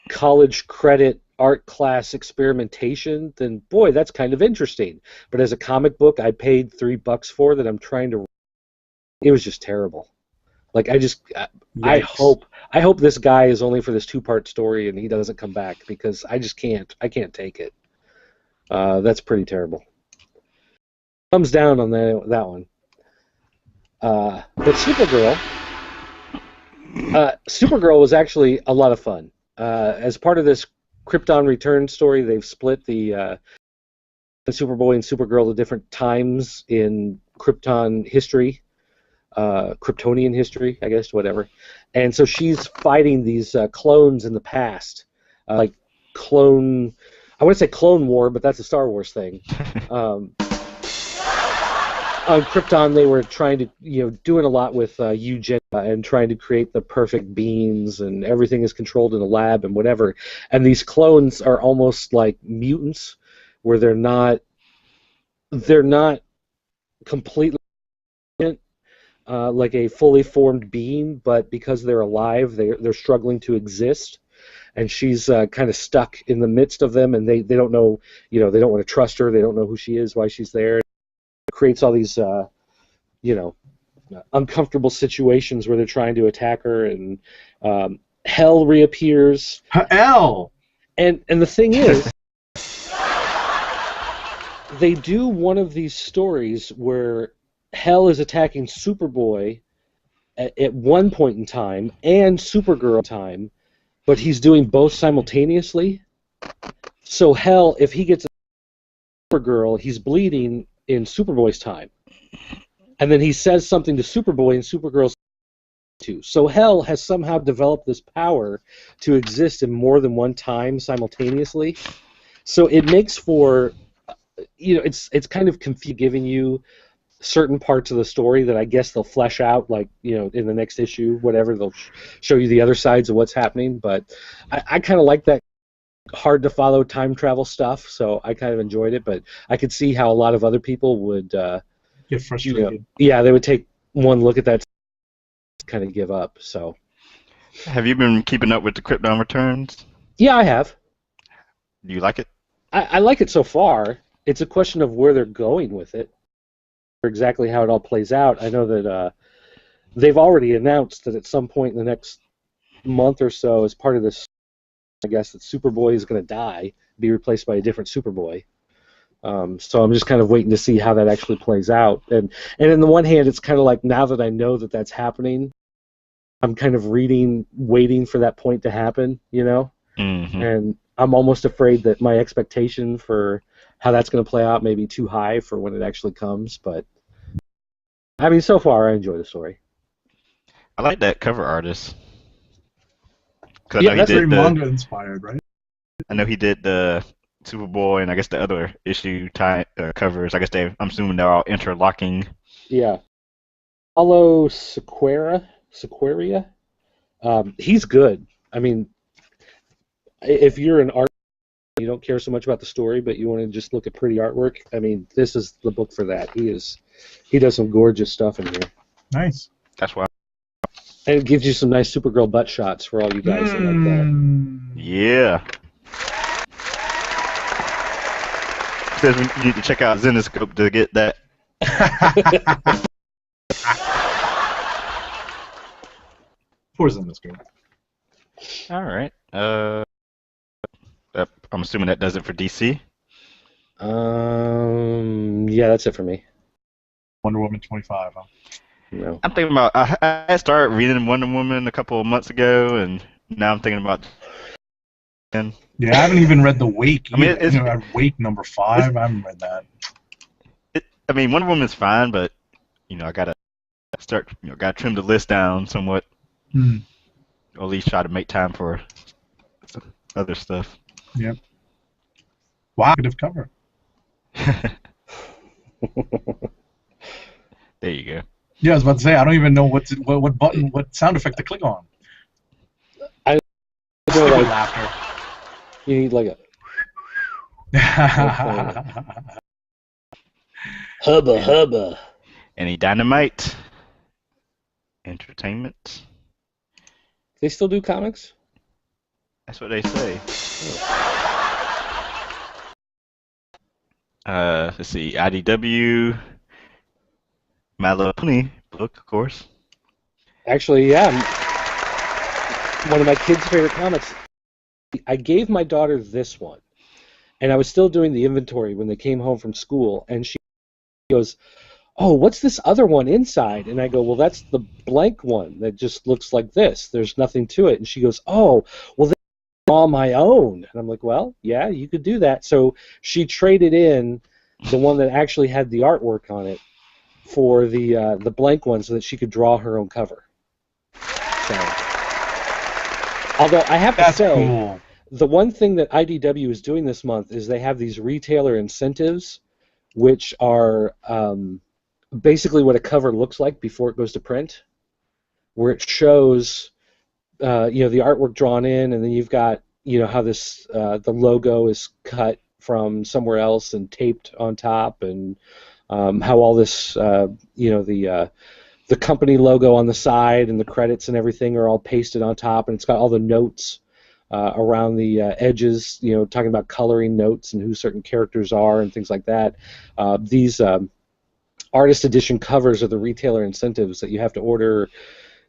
college credit art class experimentation, then boy, that's kind of interesting. But as a comic book I paid $3 for, that I'm trying to, it was just terrible. Like, I hope this guy is only for this 2-part story and he doesn't come back, because I can't take it. That's pretty terrible. Thumbs down on that one. But Supergirl was actually a lot of fun. As part of this Krypton Return story, they've split the Superboy and Supergirl to different times in Krypton history, Kryptonian history, I guess, whatever. And so she's fighting these clones in the past, like clone. I want to say Clone War, but that's a Star Wars thing. On Krypton, they were trying to, doing a lot with eugenics and trying to create the perfect beings, and everything is controlled in a lab and whatever. And these clones are almost like mutants, where they're not completely like a fully formed being, but because they're alive, they're struggling to exist. And she's kind of stuck in the midst of them, and they don't know, they don't want to trust her. They don't know who she is, why she's there. It creates all these, uncomfortable situations where they're trying to attack her, and Hell reappears. Hell! And the thing is, they do one of these stories where Hell is attacking Superboy at one point in time and Supergirl time, but he's doing both simultaneously. So Hell, if he gets a Supergirl, he's bleeding in Superboy's time. And then he says something to Superboy and Supergirl's too. So Hell has somehow developed this power to exist in more than one time simultaneously. So it makes for, it's kind of giving you certain parts of the story that I guess they'll flesh out, like, in the next issue, whatever, they'll show you the other sides of what's happening. But I kind of like that hard to follow time travel stuff, so I kind of enjoyed it. But I could see how a lot of other people would get frustrated. They would take one look at that, kind of give up. So, have you been keeping up with the Krypton Returns? Yeah, I have. Do you like it? I like it so far. It's a question of where they're going with it, or exactly how it all plays out. I know that they've already announced that at some point in the next month or so, as part of this, I guess, that Superboy is going to die, be replaced by a different Superboy. So I'm just kind of waiting to see how that actually plays out. And on the one hand, it's kind of like, now that I know that that's happening, I'm kind of waiting for that point to happen, Mm-hmm. And I'm almost afraid that my expectation for how that's going to play out may be too high for when it actually comes. But I mean, so far I enjoy the story. I like that cover artist. Yeah, that's very manga inspired, right? I know he did the Superboy and I guess the other issue covers. I guess I'm assuming they're all interlocking. Yeah. Paulo Sequeira. He's good. I mean, if you're an artist, you don't care so much about the story, but you want to just look at pretty artwork, I mean, this is the book for that. He does some gorgeous stuff in here. Nice. That's why. And it gives you some nice Supergirl butt shots for all you guys that like that. Yeah. Says we need to check out Zenescope to get that. Poor Zenescope. All right. I'm assuming that does it for DC. Yeah, that's it for me. Wonder Woman 25. Huh? No. I'm thinking about. I started reading Wonder Woman a couple of months ago, and now I'm thinking about And Yeah, I haven't even read The Wake I mean, either. You know, Wake number 5. I haven't read that. I mean, Wonder Woman's fine, but I gotta start, gotta trim the list down somewhat, Hmm. or at least try to make time for other stuff. Yep. Wow, good cover. There you go. Yeah, I was about to say, I don't even know what button, what sound effect to click on. I know, Stupid like, laughter. you need like a hubba hubba. Any Dynamite? Entertainment? They still do comics? That's what they say. Let's see, IDW, My Little Pony book, of course. Actually, yeah. One of my kids' favorite comics. I gave my daughter this one, and I was still doing the inventory when they came home from school, and she goes, "Oh, what's this other one inside?" And I go, "Well, that's the blank one that just looks like this. There's nothing to it." And she goes, "Oh, well, they're all my own." And I'm like, "Well, yeah, you could do that." So she traded in the one that actually had the artwork on it for the blank one so that she could draw her own cover. So, although I have to That's say, cool. the one thing that IDW is doing this month is they have these retailer incentives, which are basically what a cover looks like before it goes to print, where it shows the artwork drawn in, and then you've got how this the logo is cut from somewhere else and taped on top, and how all this the company logo on the side and the credits and everything are all pasted on top, and it's got all the notes around the edges, talking about coloring notes and who certain characters are and things like that. These artist edition covers are the retailer incentives that you have to order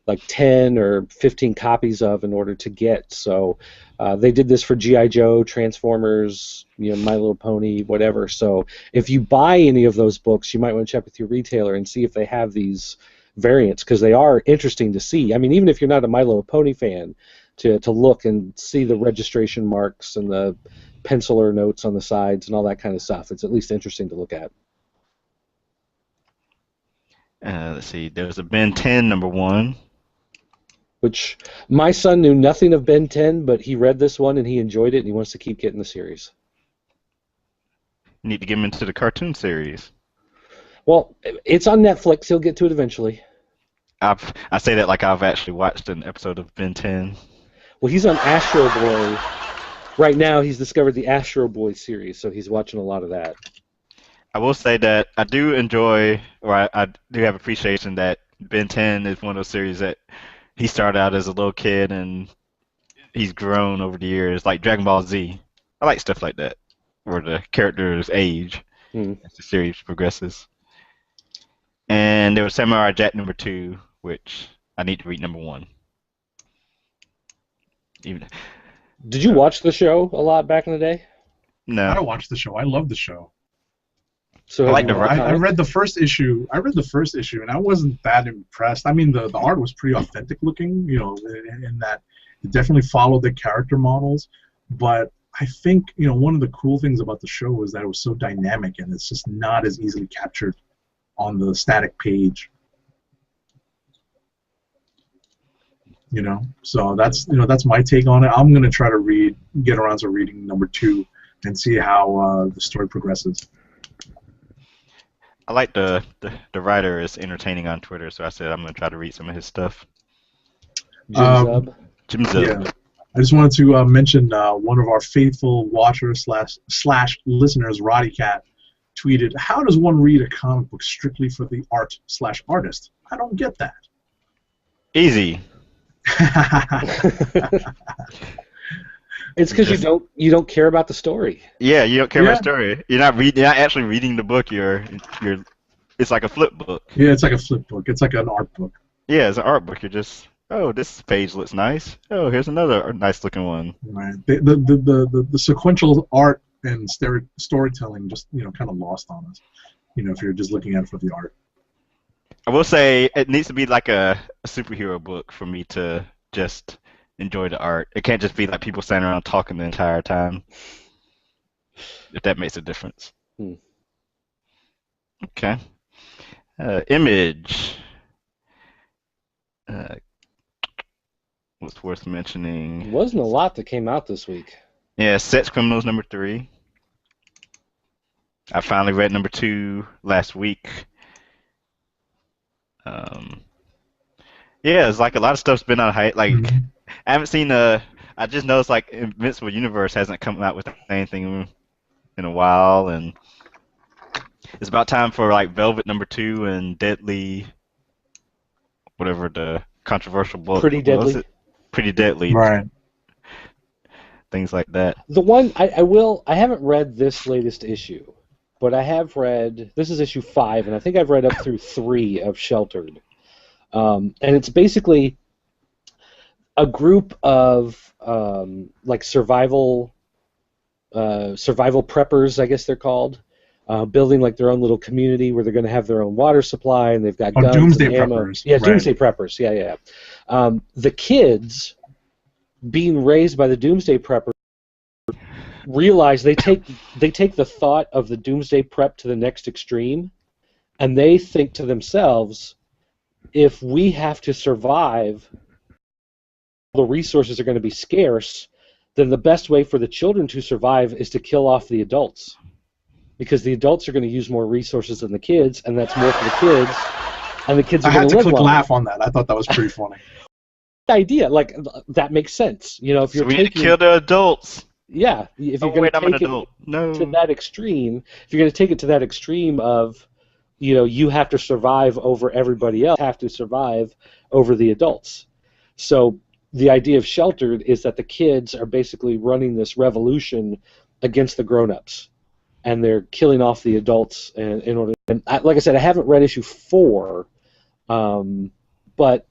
like 10 or 15 copies of in order to get. So they did this for G.I. Joe, Transformers, My Little Pony, whatever. So if you buy any of those books, you might want to check with your retailer and see if they have these variants, because they are interesting to see. I mean, even if you're not a My Little Pony fan, to look and see the registration marks and the penciler notes on the sides and all that kind of stuff. It's at least interesting to look at. Let's see, there's a Ben 10 #1. Which my son knew nothing of Ben 10, but he read this one and he enjoyed it and he wants to keep getting the series. You need to get him into the cartoon series. Well, it's on Netflix. He'll get to it eventually. I say that like I've actually watched an episode of Ben 10. Well, he's on Astro Boy. Right now, he's discovered the Astro Boy series, so he's watching a lot of that. I will say that I do enjoy, or I do have appreciation that Ben 10 is one of those series that he started out as a little kid and he's grown over the years, like Dragon Ball Z. I like stuff like that, where the characters age as the series progresses. And there was Samurai Jack #2, which I need to read #1. Did you watch the show a lot back in the day? No. I watched the show. I love the show. So I read the first issue. And I wasn't that impressed. I mean, the art was pretty authentic looking, in that it definitely followed the character models. But I think, one of the cool things about the show was that it was so dynamic, and it's just not as easily captured on the static page. So that's my take on it. I'm gonna try to get around to reading #2 and see how the story progresses. I like the writer is entertaining on Twitter, so I said I'm gonna try to read some of his stuff. Jim Zub. Jim Zub. Yeah. I just wanted to mention one of our faithful watchers slash listeners, Roddy Cat, tweeted, "How does one read a comic book strictly for the art/artist? I don't get that." Easy. It's because you don't care about the story. Yeah, you don't care about the story. You're not actually reading the book. It's like a flip book. Yeah, it's like a flip book. It's like an art book. Yeah, it's an art book. You're just, oh, this page looks nice. Oh, here's another nice looking one. Right. The sequential art and storytelling just kind of lost on us. If you're just looking at it for the art. I will say it needs to be like a superhero book for me to just enjoy the art. It can't just be like people standing around talking the entire time. If that makes a difference. Hmm. Okay. Image. What's worth mentioning? It wasn't a lot that came out this week. Yeah, Sex Criminals #3. I finally read #2 last week. Yeah, it's like a lot of stuff's been on hype. Like, I haven't seen I just noticed like Invincible Universe hasn't come out with anything in a while, and it's about time for like Velvet #2 and Deadly, whatever the controversial book Pretty Deadly. was. It Pretty Deadly. Right. Things like that. The one I haven't read this latest issue, but I have read, this is issue 5, and I think I've read up through 3 of Sheltered. And it's basically a group of like survival preppers, I guess they're called, building like their own little community where they're going to have their own water supply, and they've got guns doomsday and ammo. preppers. Yeah, Right. doomsday preppers. Yeah. The kids being raised by the doomsday preppers realize they take the thought of the doomsday prep to the next extreme, and they think to themselves, if we have to survive, the resources are going to be scarce, then the best way for the children to survive is to kill off the adults, because the adults are going to use more resources than the kids, and that's more for the kids, and the kids are I going had to to live click longer. laugh on that. I thought that was pretty funny. Idea, like, that makes sense. You know, if So you're we need to taking, kill the adults. yeah, if Oh you're going wait, to I'm an take it adult. No. to that extreme, if you're going to take it to that extreme of, you know, you have to survive over everybody else, have to survive over the adults. So the idea of Sheltered is that the kids are basically running this revolution against the grown-ups, and they're killing off the adults in order. And like I said, I haven't read issue 4, but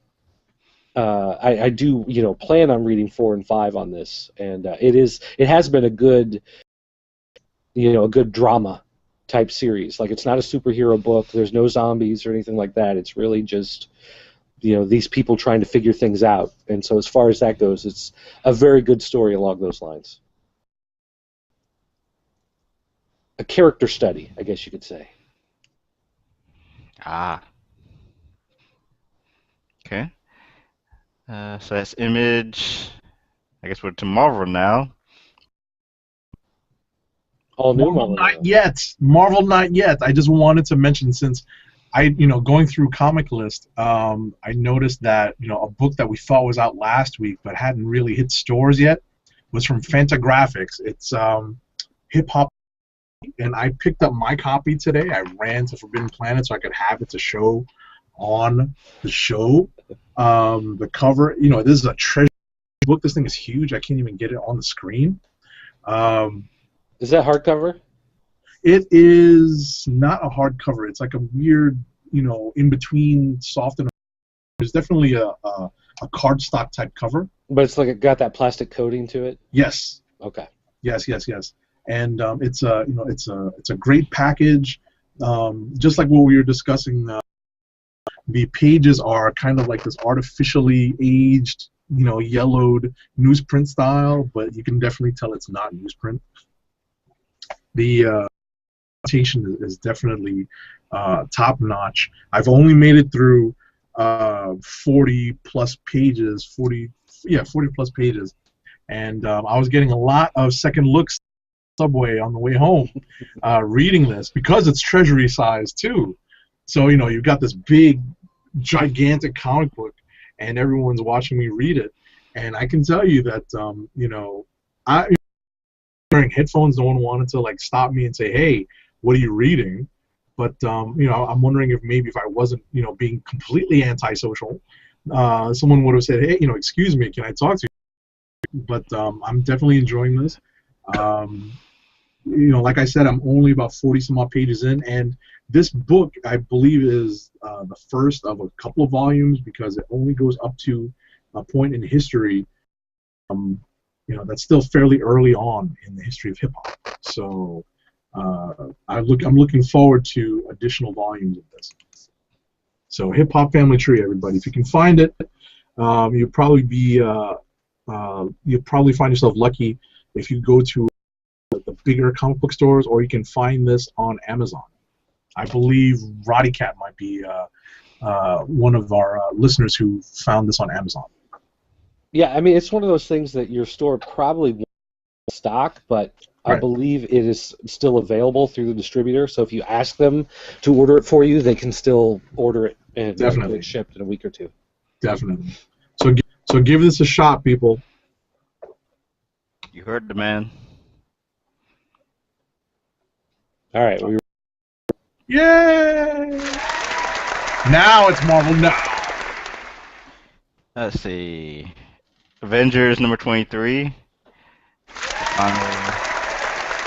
I do, you know, plan on reading 4 and 5 on this, and it has been a good, you know, a good drama type series. Like, it's not a superhero book. There's no zombies or anything like that. It's really just, you know, these people trying to figure things out. And so as far as that goes, it's a very good story along those lines. A character study, I guess you could say. Ah. Okay. So that's Image. I guess we're to Marvel now. All new Marvel Marvel. not yet. Marvel not yet. I just wanted to mention, since going through Comic List, I noticed that, you know, a book that we thought was out last week but hadn't really hit stores yet was from Fantagraphics. It's Hip Hop, and I picked up my copy today. I ran to Forbidden Planet so I could have it to show on the show. The cover, you know, this is a treasure book. This thing is huge. I can't even get it on the screen. Is that hardcover? It is not a hardcover. It's like a weird, you know, in between soft and. There's definitely a cardstock type cover. But it's like it got that plastic coating to it. Yes. Okay. Yes. And it's a, you know, it's a great package. Just like what we were discussing. The pages are kind of like this artificially aged, you know, yellowed newsprint style, but you can definitely tell it's not newsprint. The presentation is definitely top notch. I've only made it through 40 plus pages, and I was getting a lot of second looks subway on the way home reading this, because it's treasury size too. So, you know, you've got this big, gigantic comic book, and everyone's watching me read it. And I can tell you that, you know, wearing headphones, no one wanted to like stop me and say, "Hey, what are you reading?" But you know, I'm wondering if maybe if I wasn't, you know, being completely antisocial, someone would have said, "Hey, you know, excuse me, can I talk to you?" But I'm definitely enjoying this. You know, like I said, I'm only about 40 some odd pages in, and this book, I believe, is the first of a couple of volumes, because it only goes up to a point in history, you know, that's still fairly early on in the history of hip hop. So I'm looking forward to additional volumes of this. So Hip Hop Family Tree, everybody, if you can find it, you'll probably be you'll probably find yourself lucky if you go to the bigger comic book stores, or you can find this on Amazon. I believe Roddy Cat might be one of our listeners who found this on Amazon. Yeah, I mean, it's one of those things that your store probably won't stock, but I Right. believe it is still available through the distributor. So if you ask them to order it for you, they can still order it and get Definitely. it shipped in a week or two. Definitely. So give this a shot, people. You heard the man. All right, Yay! Now it's Marvel Now. Let's see. Avengers number 23.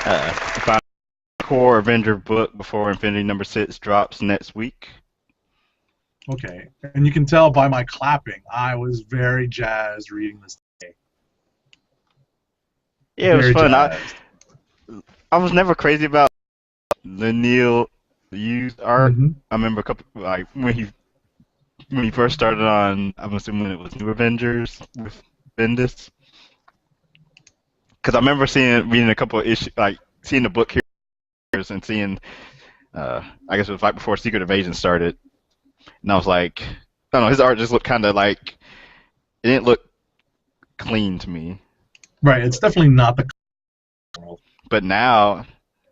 The final core Avenger book before Infinity number 6 drops next week. Okay, and you can tell by my clapping, I was very jazzed reading this today. Yeah, it was Very fun. jazzed. I was never crazy about the Neil used art. Mhm. I remember a couple when he first started on. I'm assuming it was New Avengers with Bendis. Because I remember reading a couple of issues, seeing the book here and seeing, I guess it was right before Secret Invasion started, and I was like, I don't know, his art just looked kind of like, it didn't look clean to me. Right, it's definitely not the world. But now,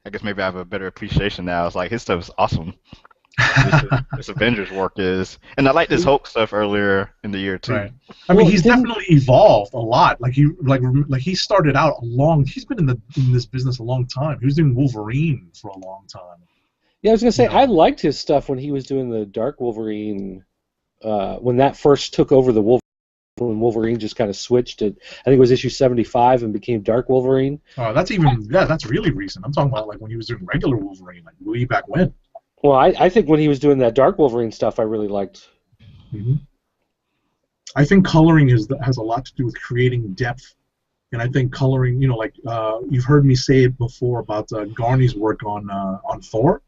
I guess maybe I have a better appreciation now. It's like his stuff is awesome. This Avengers work is, and I like this Hulk stuff earlier in the year too. Right. I mean, he's definitely evolved a lot. Like he started out he's been in this business a long time. He was doing Wolverine for a long time. Yeah, I was gonna say I liked his stuff when he was doing the Dark Wolverine. When that first took over the Wolverine, when Wolverine just kind of switched it. I think it was issue 75 and became Dark Wolverine. Oh, that's really recent. I'm talking about like when he was doing regular Wolverine, like way back when. Well, I think when he was doing that Dark Wolverine stuff, I really liked. Mm-hmm. I think coloring has a lot to do with creating depth, and I think coloring, you've heard me say it before about Garney's work on Thor.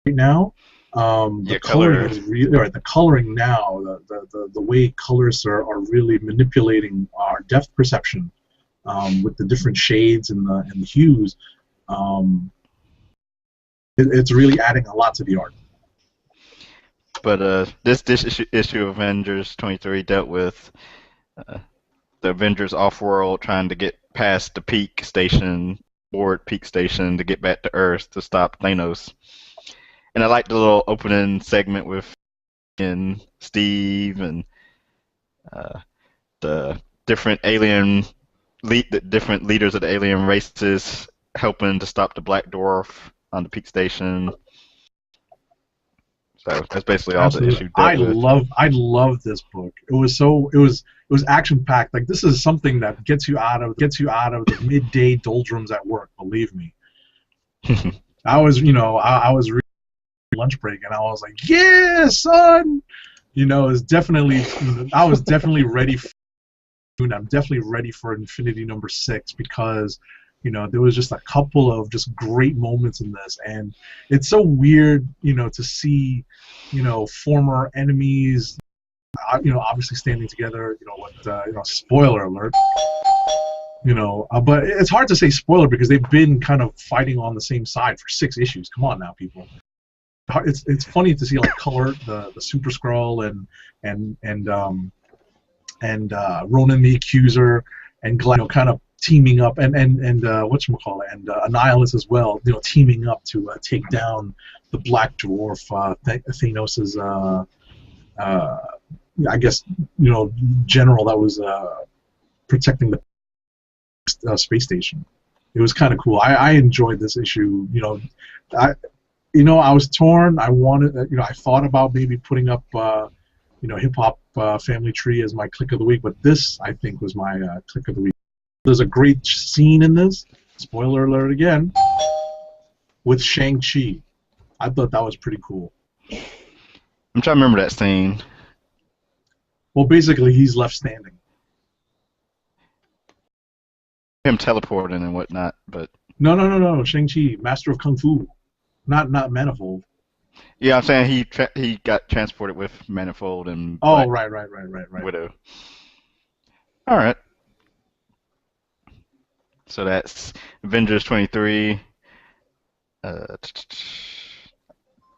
Right now, the coloring is really right. The coloring now, the way colors are really manipulating our depth perception with the different shades and the hues. It's really adding a lot to the art. But this issue of Avengers 23 dealt with the Avengers off-world trying to get past the peak station, board peak station, to get back to Earth to stop Thanos. And I like the little opening segment with Steve and the different the different leaders of the alien races helping to stop the Black Dwarf on the peak station. So that's basically all the issue dealt with. I love this book. It was action packed. Like, this is something that gets you out of the midday doldrums at work. Believe me. I was reading lunch break and I was like, yeah, son. I was definitely ready. I'm definitely ready for Infinity number 6 because there was just a couple of just great moments in this, and it's so weird, to see, former enemies, obviously standing together, spoiler alert, but it's hard to say spoiler because they've been kind of fighting on the same side for 6 issues. Come on now, people. It's funny to see like Color, the Super Skrull, and Ronan the Accuser, and Glad, kind of teaming up, and whatchamacallit, and Annihilus as well, teaming up to take down the Black Dwarf, Thanos's, I guess, general that was protecting the space station. It was kind of cool. I enjoyed this issue. I was torn. I wanted, I thought about maybe putting up, Hip Hop Family Tree as my click of the week, but this, I think, was my click of the week. There's a great scene in this, spoiler alert again, with Shang-Chi. I thought that was pretty cool. I'm trying to remember that scene. Well, basically, he's left standing. Him teleporting and whatnot, but... No, Shang-Chi, Master of Kung Fu. Not Manifold. Yeah, I'm saying he got transported with Manifold and right. Widow. All right. So that's Avengers 23.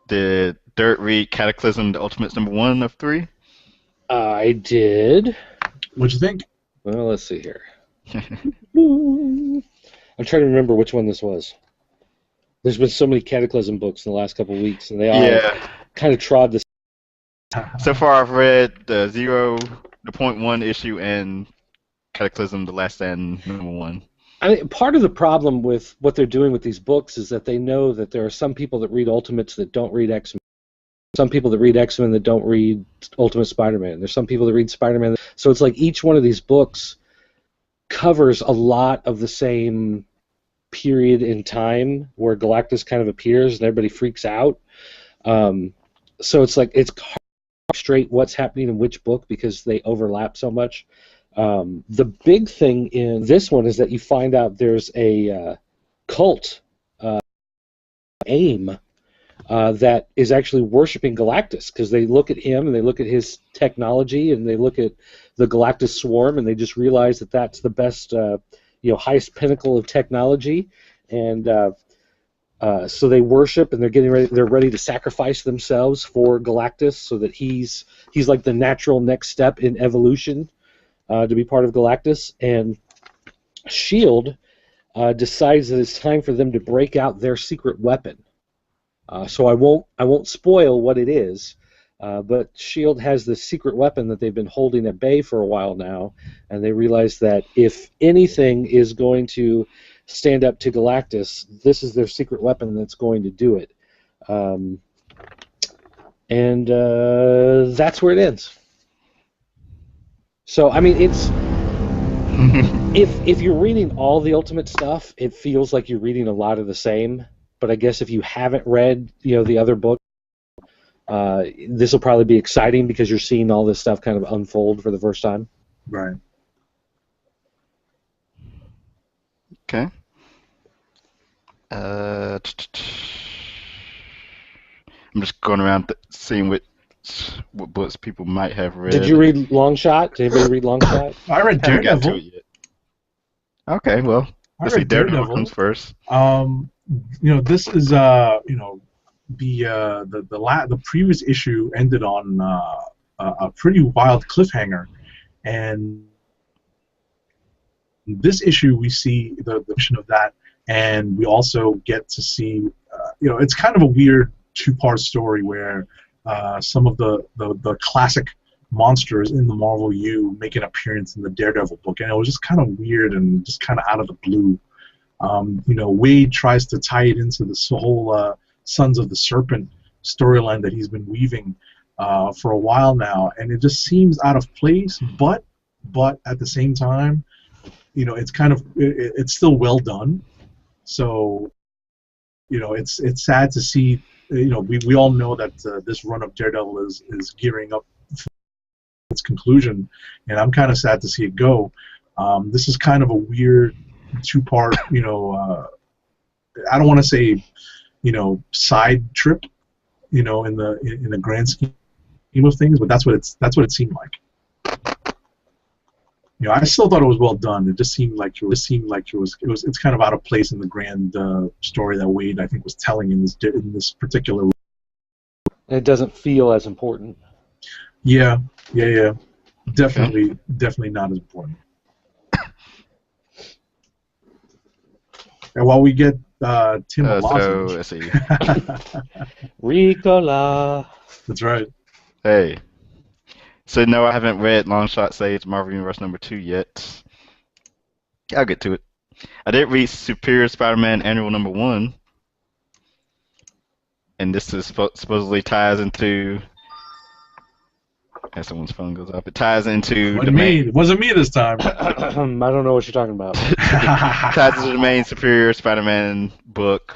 Did Dirt read Cataclysm: The Ultimates #1 of 3? I did. What'd you think? Well, let's see here. I'm trying to remember which one this was. There's been so many Cataclysm books in the last couple of weeks, and they all Yeah. kind of trod this. So far, I've read the 0.1 issue and Cataclysm: The Last Stand #1. I mean, part of the problem with what they're doing with these books is that they know that there are some people that read Ultimates that don't read X-Men. Some people that read X-Men that don't read Ultimate Spider-Man. There's some people that read Spider-Man. So it's like each one of these books covers a lot of the same period in time where Galactus kind of appears and everybody freaks out. So it's like it's hard to straight what's happening in which book because they overlap so much. The big thing in this one is that you find out there's a cult, AIM, that is actually worshiping Galactus because they look at him and they look at his technology and they look at the Galactus swarm and they just realize that that's the best, highest pinnacle of technology, and so they worship and they're ready to sacrifice themselves for Galactus so that he's like the natural next step in evolution to be part of Galactus. And SHIELD decides that it's time for them to break out their secret weapon. So I won't spoil what it is, but SHIELD has this secret weapon that they've been holding at bay for a while now, and they realize that if anything is going to stand up to Galactus, this is their secret weapon that's going to do it. And that's where it ends. So, I mean, it's if you're reading all the Ultimate stuff, it feels like you're reading a lot of the same. But I guess if you haven't read, the other book, this will probably be exciting because you're seeing all this stuff kind of unfold for the first time. Right. Okay. I'm just going around seeing what books people might have read. Did you read Longshot? Did anybody read Longshot? I read Haven't got to Daredevil. it yet. Okay, well, let's see. read Daredevil Daredevil. comes first. This is the previous issue ended on a pretty wild cliffhanger, and this issue we see the mission of that, and we also get to see it's kind of a weird two-part story where some of the classic monsters in the Marvel U make an appearance in the Daredevil book, and it was just kind of weird and just kind of out of the blue. Wade tries to tie it into this whole Sons of the Serpent storyline that he's been weaving for a while now, and it just seems out of place. But at the same time, it's kind of it's still well done. So, it's sad to see. We all know that this run of Daredevil is gearing up for its conclusion, and I'm kind of sad to see it go. This is kind of a weird two-part, I don't want to say, side trip, in the grand scheme of things, but that's what it seemed like. I still thought it was well done. It just seemed like it's kind of out of place in the grand story that Wade, I think, was telling in this particular. It doesn't feel as important. Yeah. Definitely not as important. And while we get Tim So let's see. Ricola. That's right. Hey. So no, I haven't read Longshot Saves Marvel Universe #2 yet. I'll get to it. I did read Superior Spider-Man Annual #1, and this is supposedly ties into. As someone's phone goes off, it ties into It wasn't me this time. I don't know what you're talking about. ties into the main Superior Spider-Man book,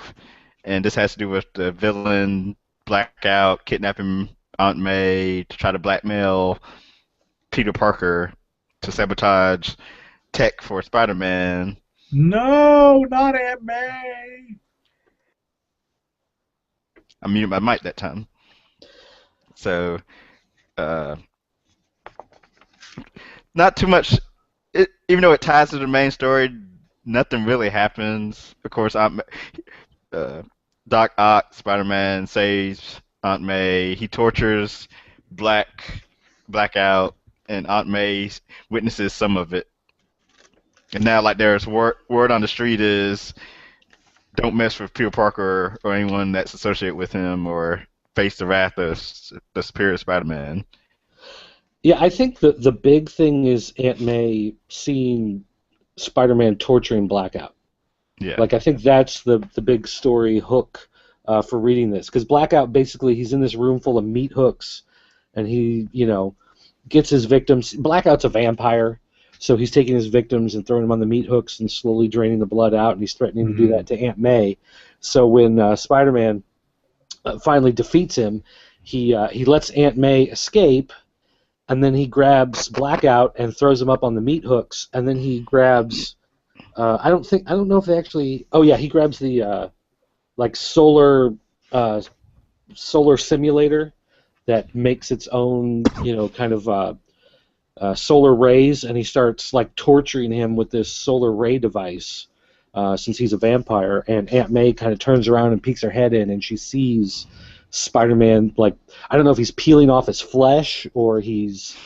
and this has to do with the villain Blackout kidnapping Aunt May to try to blackmail Peter Parker to sabotage tech for Spider-Man. No, not Aunt May. I muted my mic that time. So, not too much even though it ties to the main story, nothing really happens. Of course, uh, Doc Ock, Spider-Man saves Aunt May. He tortures Blackout, and Aunt May witnesses some of it. And now, like, there's word on the street is don't mess with Peter Parker or anyone that's associated with him, or face the wrath of the Superior Spider-Man. Yeah, I think the big thing is Aunt May seeing Spider-Man torturing Blackout. Yeah. Like, I think that's the big story hook for reading this. Because Blackout, basically, he's in this room full of meat hooks, and he, gets his victims. Blackout's a vampire, so he's taking his victims and throwing them on the meat hooks and slowly draining the blood out, and he's threatening to do that to Aunt May. So when Spider-Man finally defeats him, he lets Aunt May escape, and then he grabs Blackout and throws him up on the meat hooks, and then he grabs... I don't know if they actually... Oh, yeah, he grabs the solar simulator that makes its own, kind of solar rays, and he starts torturing him with this solar ray device, since he's a vampire. And Aunt May kind of turns around and peeks her head in, and she sees Spider-Man. I don't know if he's peeling off his flesh or he's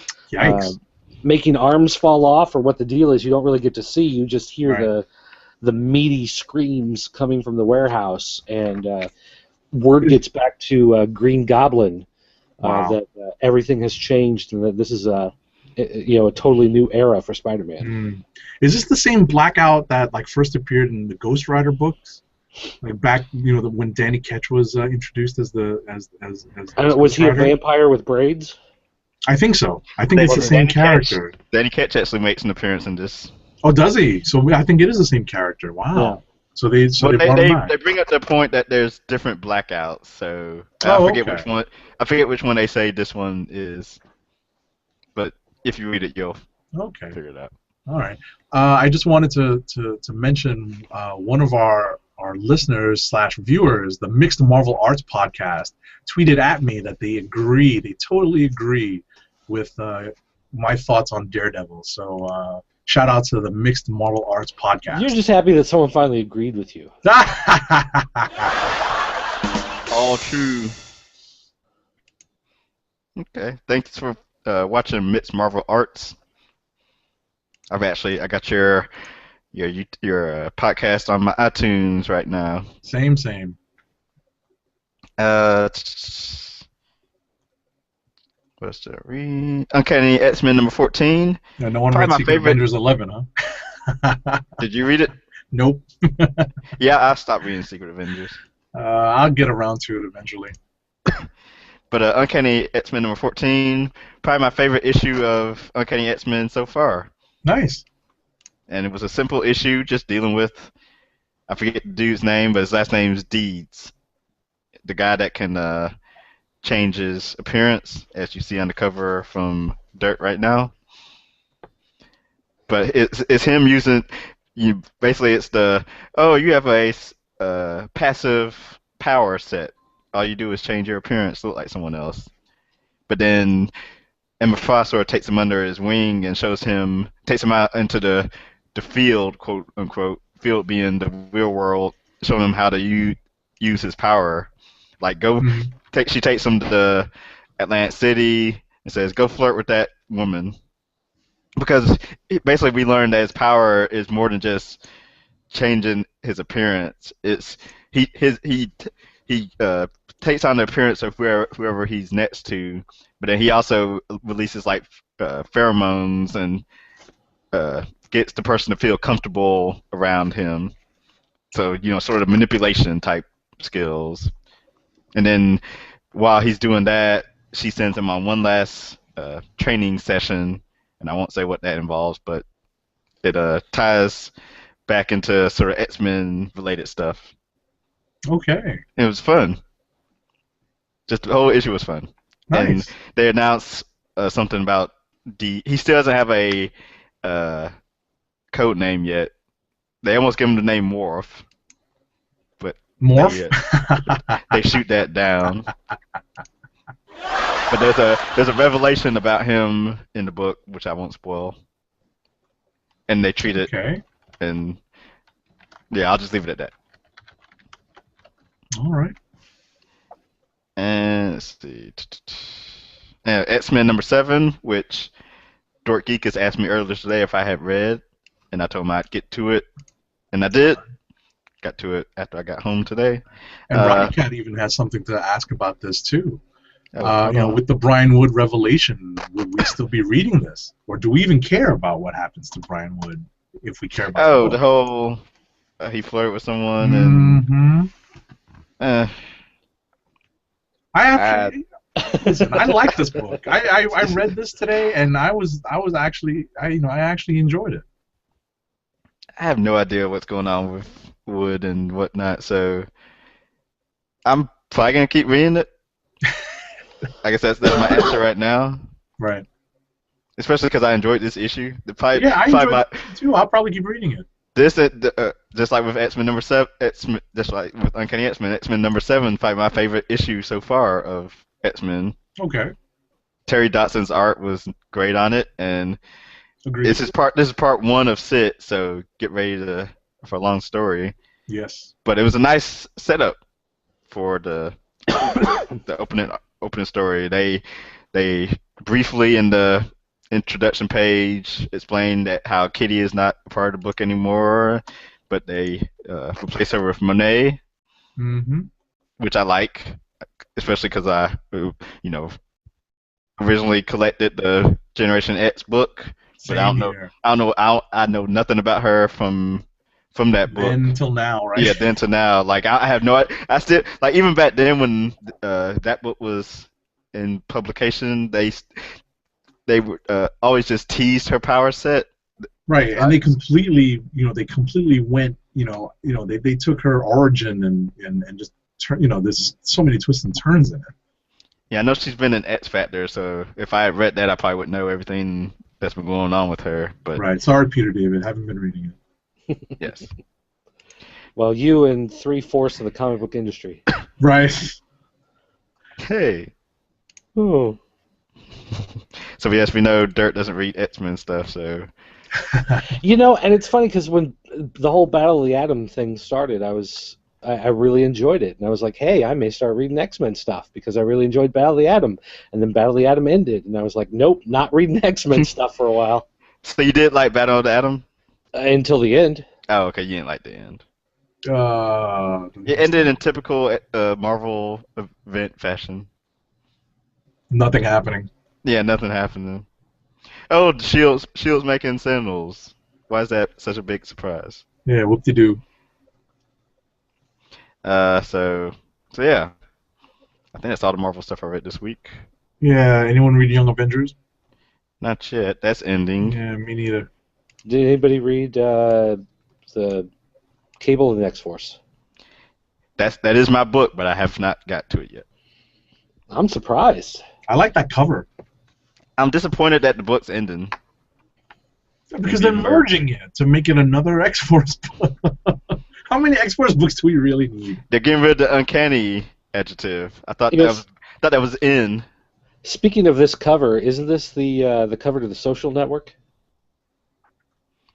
making arms fall off, or what the deal is. You don't really get to see. You just hear the meaty screams coming from the warehouse, and word gets back to Green Goblin that everything has changed, and that this is a totally new era for Spider-Man. Is this the same Blackout that first appeared in the Ghost Rider books? Back, when Danny Ketch was introduced as was he a vampire with braids? I think so. I think it's the same character. Danny Ketch actually makes an appearance in this. Oh, does he? So I think it is the same character. Wow. Yeah. So they brought him back. They bring up the point that there's different Blackouts. So I forget which one. I forget which one they say this one is. But if you read it, you'll figure it out. All right. I just wanted to mention one of our listeners / viewers, the Mixed Marvel Arts podcast, tweeted at me that they totally agree with my thoughts on Daredevil. So shout out to the Mixed Marvel Arts podcast. You're just happy that someone finally agreed with you. All true. Okay, thanks for watching Mixed Marvel Arts. I got your podcast on my iTunes right now. Same. What's the read? Uncanny X-Men number 14. Yeah, no one read Secret Avengers 11, huh? Did you read it? Nope. Yeah, I stopped reading Secret Avengers. I'll get around to it eventually. But Uncanny X-Men number 14, probably my favorite issue of Uncanny X-Men so far. Nice. And it was a simple issue, just dealing with, I forget the dude's name, but his last name's Deeds. The guy that can change his appearance, as you see on the cover from Dirt right now. But it's him using, basically it's you have a passive power set. All you do is change your appearance, look like someone else. But then Emma Frost sort of takes him under his wing and takes him out into the field, quote unquote, field being the real world, showing him how to use his power. She takes him to Atlantic City and says, "Go flirt with that woman," because basically we learned that his power is more than just changing his appearance. It's he takes on the appearance of whoever he's next to, but then he also releases pheromones and gets the person to feel comfortable around him. So sort of manipulation type skills. And then while he's doing that, she sends him on one last training session, and I won't say what that involves, but it ties back into sort of X-Men related stuff. Okay. It was fun. Just the whole issue was fun. Nice. And they announced something about he still doesn't have a code name yet. They almost give him the name Morph. Morph? They shoot that down. But there's a revelation about him in the book, which I won't spoil. and they treat it, Okay. and yeah, I'll just leave it at that. All right. And let's see. X-Men #7, which Dork Geek has asked me earlier today if I had read, and I told him I'd get to it, and I did. Got to it after I got home today. And Roddy Cat even has something to ask about this too. Hold on. With the Brian Wood revelation, would we still be reading this, or do we even care about what happens to Brian Wood if we care about? The whole he flirted with someone and. I actually listen. I like this book. I read this today, and I actually enjoyed it. I have no idea what's going on with Wood and whatnot, so I'm probably gonna keep reading it. I guess that's my answer right now. Right. Especially because I enjoyed this issue. I enjoyed it too. I'll probably keep reading it. This just like with X-Men #7, just like with Uncanny X-Men, X-Men #7, probably my favorite issue so far of X-Men. Okay. Terry Dotson's art was great on it, and agreed. This is part 1 of 6, so get ready for a long story. Yes. But it was a nice setup for the opening story. They briefly in the introduction page explained that how Kitty is not a part of the book anymore, but they replace her with Monet, which I like, especially because I originally collected the Generation X book, but I know nothing about her from that book. Then till now, right? Yeah, then till now. Like I have no, I still like even back then when that book was in publication, they would always just teased her power set. Right, and they completely went, they took her origin and just there's so many twists and turns in it. Yeah, I know she's been in X Factor, so if I had read that, I probably wouldn't know everything that's been going on with her. But right, sorry, Peter David, haven't been reading it. Yes. Well, you and 3/4 of the comic book industry. Right. Hey. Oh. So yes, we know Dirt doesn't read X-Men stuff, so. And it's funny because when the whole Battle of the Atom thing started, I really enjoyed it, and I was like, hey, I may start reading X-Men stuff because I really enjoyed Battle of the Atom, and then Battle of the Atom ended, and I was like, nope, not reading X-Men stuff for a while. So you did like Battle of the Atom? Until the end. Oh, okay, you didn't like the end. It ended in typical Marvel event fashion. Nothing happening. Yeah, nothing happening. Oh, Shield's making Sentinels. Why is that such a big surprise? Yeah, whoop-de-doo. So yeah. I think that's all the Marvel stuff I read this week. Yeah, anyone read Young Avengers? Not yet. That's ending. Yeah, me neither. Did anybody read the Cable and the X-Force? That is my book, but I have not got to it yet. I'm surprised. I like that cover. I'm disappointed that the book's ending. Because they're merging it to make it another X-Force book. How many X-Force books do we really need? They're getting rid of the uncanny adjective. I thought that was in. Speaking of this cover, isn't this the cover to The Social Network?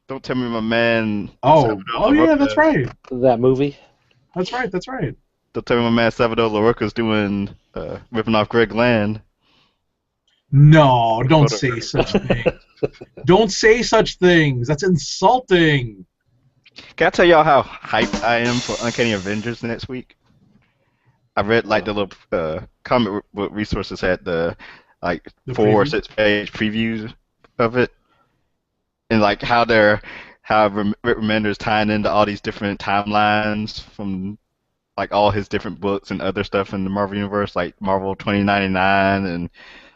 Don't tell me my man. Oh yeah, that's right. That movie. That's right. Don't tell me my man Salvador LaRocca's doing ripping off Greg Land. No, don't say such things. Don't say such things. That's insulting. Can I tell y'all how hyped I am for Uncanny Avengers next week? I read like the little comic book resources had the 4 or 6 page previews of it, and like how Rick Remender's tying into all these different timelines from like all his different books and other stuff in the Marvel universe, like Marvel 2099 and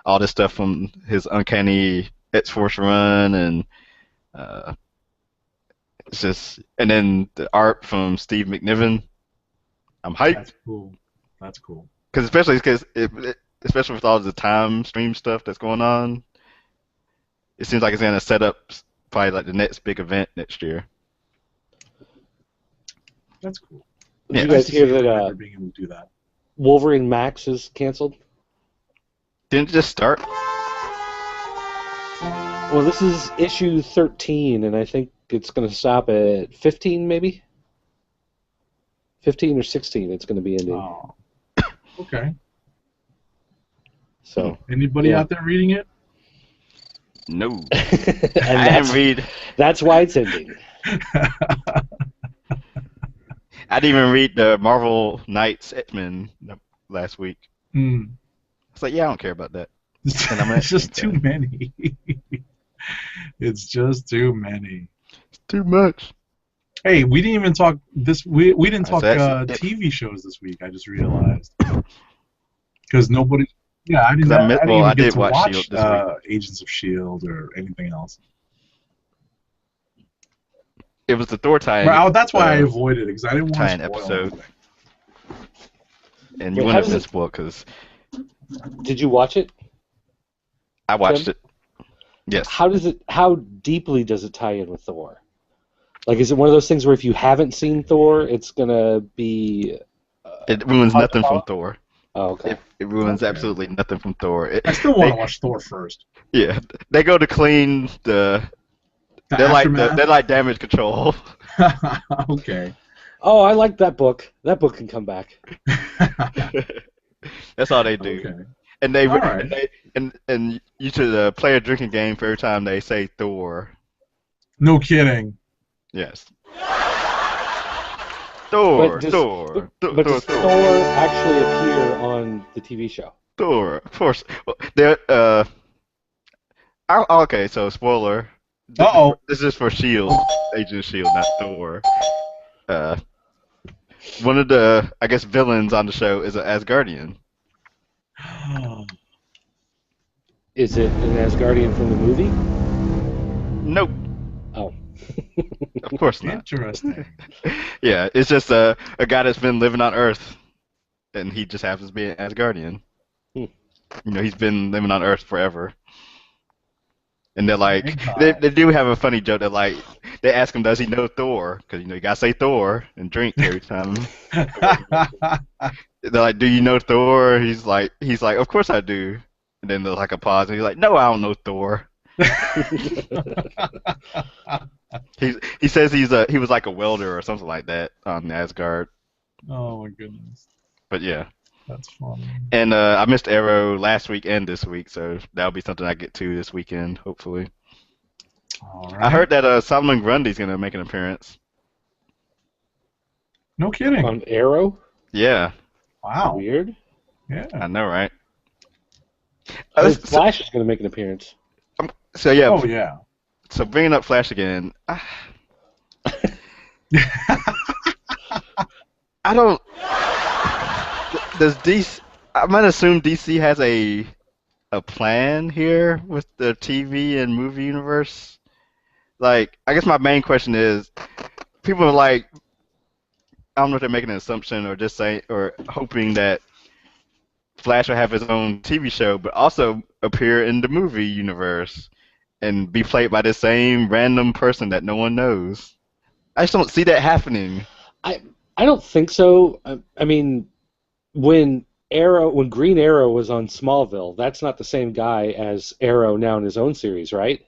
all this stuff from his Uncanny X-Force run, and it's just, and then the art from Steve McNiven. I'm hyped. That's cool. Especially with all the time stream stuff that's going on, it seems like it's gonna set up probably like the next big event next year. That's cool. Did you guys hear that being able to do that? Wolverine Max is canceled? Didn't it just start? Well, this is issue 13, and I think it's going to stop at 15, maybe? 15 or 16 it's going to be ending. Oh. Okay. So Anybody yeah. out there reading it? No. And I didn't read. That's why it's ending. I didn't even read the Marvel Knights X-Men last week. Mm. It's like, yeah, I don't care about that. It's just too many. It's just too many. It's too much. Hey, we didn't even talk this. We didn't talk That's TV shows this week. I just realized because nobody. Yeah, I didn't. I didn't well, even I get did to watch watch S.H.I.E.L.D. this week. Agents of S.H.I.E.L.D. or anything else. It was the Thor tie-in. Well, that's why I avoided it because I didn't want to spoil episode. anything. And you Wait, wouldn't have been spoiled because Did you watch it? I watched Tim? it. Yes. How deeply does it tie in with Thor? Like, is it one of those things where if you haven't seen Thor, it's gonna be? It ruins nothing from Thor. Oh, okay. It ruins absolutely nothing from Thor. I still want to watch Thor first. Yeah, they go to clean the. They're like damage control. Okay. Oh, I like that book. That book can come back. That's all they do. Okay. And they, All right. and you should play a drinking game for every time they say Thor. No kidding. Yes. Thor. But does Thor Thor actually appear on the TV show? Thor. Of course. Well, okay, so spoiler. Uh-oh. This is for S.H.I.E.L.D. Agent of S.H.I.E.L.D., not Thor. One of the, I guess, villains on the show is an Asgardian. Is it an Asgardian from the movie? Nope. Oh. Of course not. Interesting. Yeah, it's just a guy that's been living on Earth, and he just happens to be an Asgardian. You know, he's been living on Earth forever. And they're like, they do have a funny joke that like, they ask him, does he know Thor? Because, you know, you gotta say Thor and drink every time. They're like, do you know Thor? He's like, of course I do. And then there's like a pause, and he's like, no, I don't know Thor. He says he was like a welder or something like that on Asgard. Oh my goodness. But yeah. That's funny. And I missed Arrow last week and this week, so that'll be something I get to this weekend, hopefully. All right. I heard that Solomon Grundy's gonna make an appearance. No kidding. On Arrow? Yeah. Wow. Weird. Yeah. I know, right? Flash is going to make an appearance. So yeah. Oh yeah. So bringing up Flash again, I don't. Does DC? I might assume DC has a plan here with the TV and movie universe. Like, I guess my main question is, people are like, I don't know if they're making an assumption or just saying or hoping that Flash will have his own TV show, but also appear in the movie universe and be played by the same random person that no one knows. I just don't see that happening. I don't think so. I mean, when Green Arrow was on Smallville, that's not the same guy as Arrow now in his own series, right?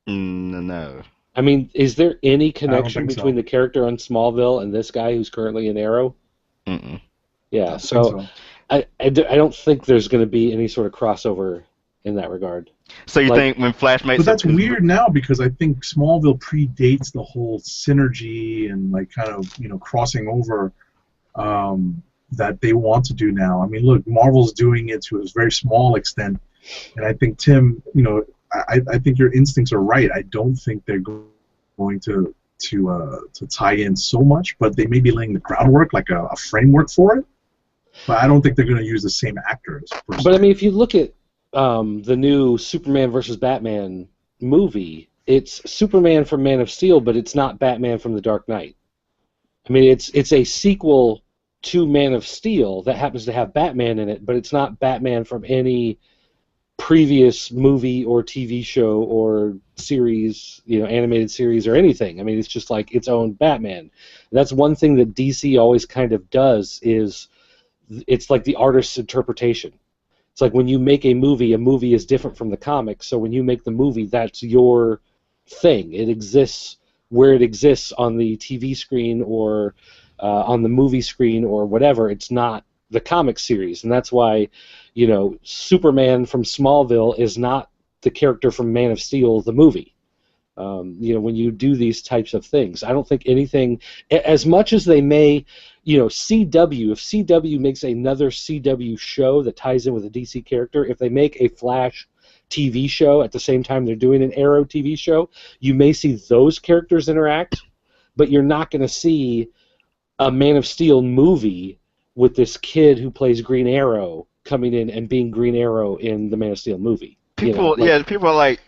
No. I mean, is there any connection think between so. the character on Smallville and this guy who's currently in Arrow? Mm-mm. Yeah, So. I don't think there's going to be any sort of crossover in that regard. So you think when Flash makes But that's weird now because I think Smallville predates the whole synergy and like kind of crossing over that they want to do now. I mean, look, Marvel's doing it to a very small extent, and I think Tim, I think your instincts are right. I don't think they're going to tie in so much, but they may be laying the groundwork, like a framework for it. But I don't think they're going to use the same actors. But I mean, if you look at the new Superman versus Batman movie, it's Superman from Man of Steel, but it's not Batman from The Dark Knight. I mean, it's a sequel to Man of Steel that happens to have Batman in it, but it's not Batman from any previous movie or TV show or series, animated series or anything. I mean, it's just like its own Batman. And that's one thing that DC always kind of does is it's like the artist's interpretation. It's like when you make a movie is different from the comics. So when you make the movie, that's your thing. It exists where it exists on the TV screen or on the movie screen or whatever. It's not the comic series, and that's why, Superman from Smallville is not the character from Man of Steel, the movie. When you do these types of things, I don't think anything, as much as they may, CW, if CW makes another CW show that ties in with a DC character, if they make a Flash TV show at the same time they're doing an Arrow TV show, you may see those characters interact, but you're not going to see a Man of Steel movie with this kid who plays Green Arrow coming in and being Green Arrow in the Man of Steel movie. People are like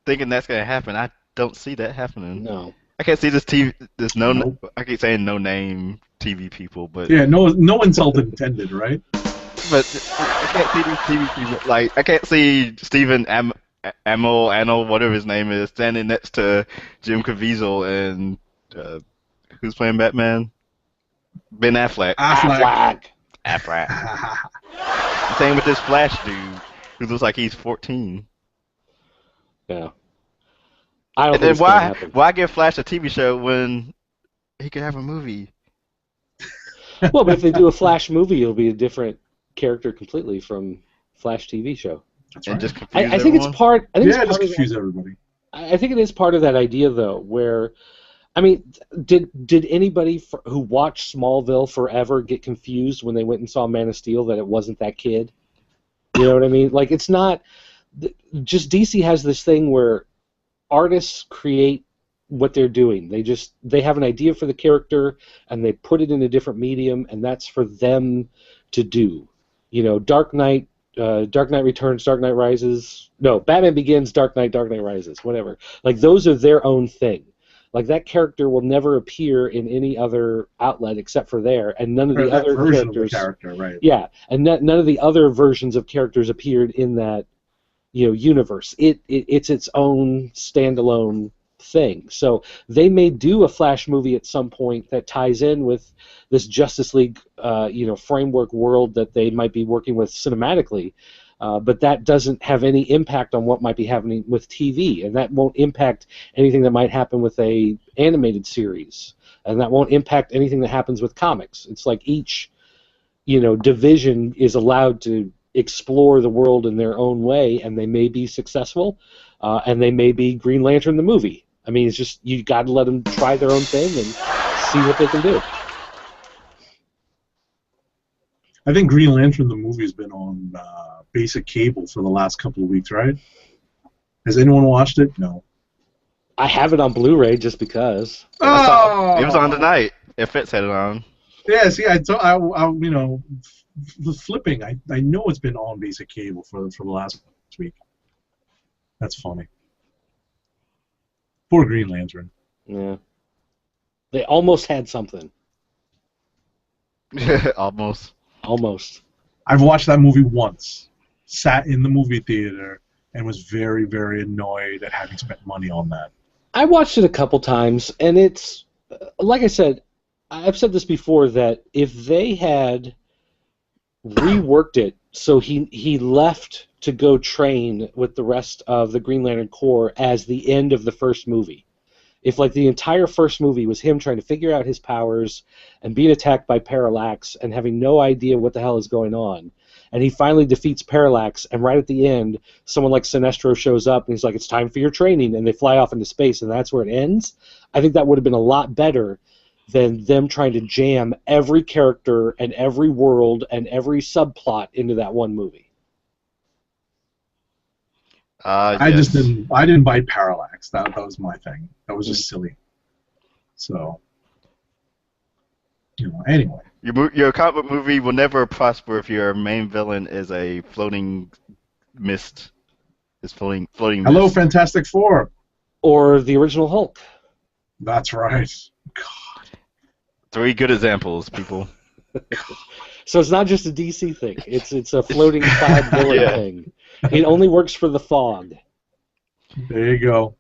thinking that's going to happen. I don't see that happening. No. I can't see this TV. Nope. I keep saying no name TV people, but yeah, no insult intended, right? But I can't see these TV people. Like I can't see Stephen Amell, whatever his name is, standing next to Jim Caviezel and who's playing Batman? Ben Affleck. Affleck. Same with this Flash dude who looks like he's 14. Yeah. I don't And think then why give Flash a TV show when he could have a movie? Well, but if they do a Flash movie, it'll be a different character completely from Flash TV show. That's right. Just confuse I think it's part. I think it's part just of confuse everybody. I think it is part of that idea, though, where, I mean, did anybody who watched Smallville forever get confused when they went and saw Man of Steel that it wasn't that kid? You know what I mean? Like, it's not. Just DC has this thing where artists create what they're doing. They have an idea for the character and they put it in a different medium, and that's for them to do. Dark Knight Returns, Dark Knight Rises. No, Batman Begins, Dark Knight Rises. Whatever. Like those are their own thing. Like that character will never appear in any other outlet except for there, and none of the other characters. Character, right? Yeah, and none of the other versions of characters appeared in that universe. It's its own standalone thing. So they may do a Flash movie at some point that ties in with this Justice League framework world that they might be working with cinematically, but that doesn't have any impact on what might be happening with TV, and that won't impact anything that might happen with a animated series, and that won't impact anything that happens with comics. It's like each division is allowed to explore the world in their own way, and they may be successful, and they may be Green Lantern the movie. I mean, it's just you got to let them try their own thing and see what they can do. I think Green Lantern the movie has been on basic cable for the last couple of weeks, right? Has anyone watched it? No. I have it on Blu-ray just because. Oh! It was on tonight. If Fitz had it on. Yeah, see, I the flipping. I know it's been on basic cable for the last week. That's funny. Poor Green Lantern. Yeah. They almost had something. Almost. Almost. I've watched that movie once. Sat in the movie theater and was very, very annoyed at having spent money on that. I watched it a couple times, and it's like I said. I've said this before, that if they had reworked it so he left to go train with the rest of the Green Lantern Corps as the end of the first movie, if like the entire first movie was him trying to figure out his powers and being attacked by Parallax and having no idea what the hell is going on, and he finally defeats Parallax, and right at the end someone like Sinestro shows up and he's like, it's time for your training, and they fly off into space, and that's where it ends, I think that would have been a lot better than them trying to jam every character and every world and every subplot into that one movie. I didn't buy Parallax. That was my thing. That was just silly. So, anyway. Your comic book movie will never prosper if your main villain is a floating mist. Is floating Hello, mist. Fantastic Four. Or the original Hulk. That's right. God. 3 good examples, people. So it's not just a DC thing. It's a floating cloud villain thing. It only works for the fog. There you go.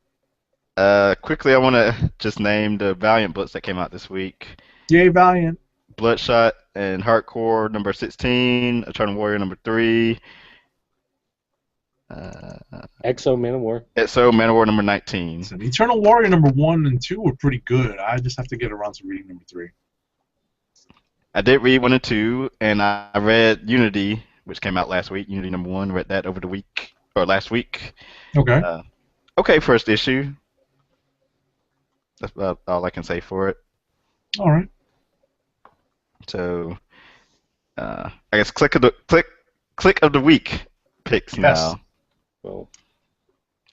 Quickly, I want to just name the Valiant books that came out this week. Yay, Valiant. Bloodshot and Hardcore number 16, Eternal Warrior number 3, Exo Man of War. So Man of War number 19. Listen, Eternal Warrior number 1 and 2 were pretty good. I just have to get around to reading number 3. I did read 1 and 2, and I read Unity, which came out last week. Unity number 1, read that over the week, or last week. Okay. Okay, first issue. That's about all I can say for it. All right. So, I guess click of the week picks now. Well,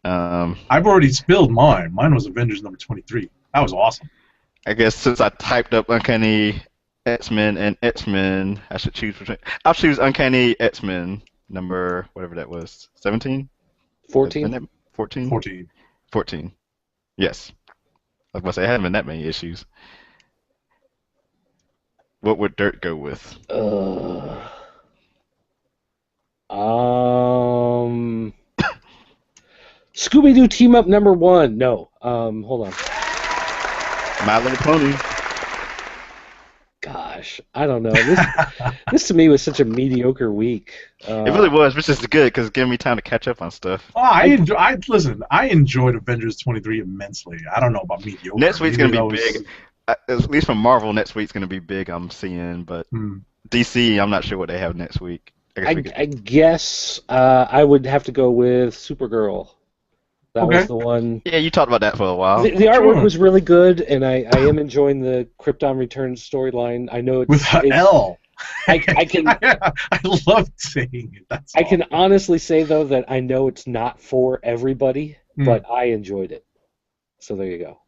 I've already spilled mine. Mine was Avengers number 23. That was awesome. I guess since I typed up Uncanny X-Men and X-Men, I should choose between. I'll choose Uncanny X-Men number whatever that was. 17? 14? 14? 14. 14. Yes. I was going to say, I haven't been that many issues. What would Dirt go with? Scooby-Doo Team Up number 1. No. Hold on. My Little Pony. Gosh, I don't know. This to me was such a mediocre week. It really was, which is good because it's giving me time to catch up on stuff. Oh, listen. I enjoyed Avengers 23 immensely. I don't know about mediocre. Next week's gonna be big. At least from Marvel, next week's gonna be big. I'm seeing, but DC, I'm not sure what they have next week. I guess I would have to go with Supergirl. That was the one. Yeah, you talked about that for a while. The artwork was really good, and I am enjoying the Krypton Returns storyline. I know it's with L. I can. I love saying it. That's I can honestly say though that I know it's not for everybody, but I enjoyed it. So there you go.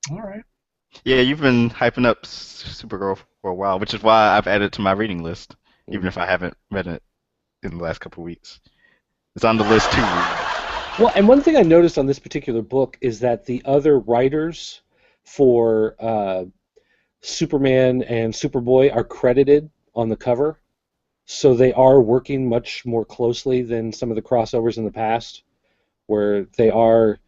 All right. Yeah, you've been hyping up Supergirl for a while, which is why I've added it to my reading list, even if I haven't read it in the last couple of weeks. It's on the list too. Well, and one thing I noticed on this particular book is that the other writers for Superman and Superboy are credited on the cover, so they are working much more closely than some of the crossovers in the past, where they are,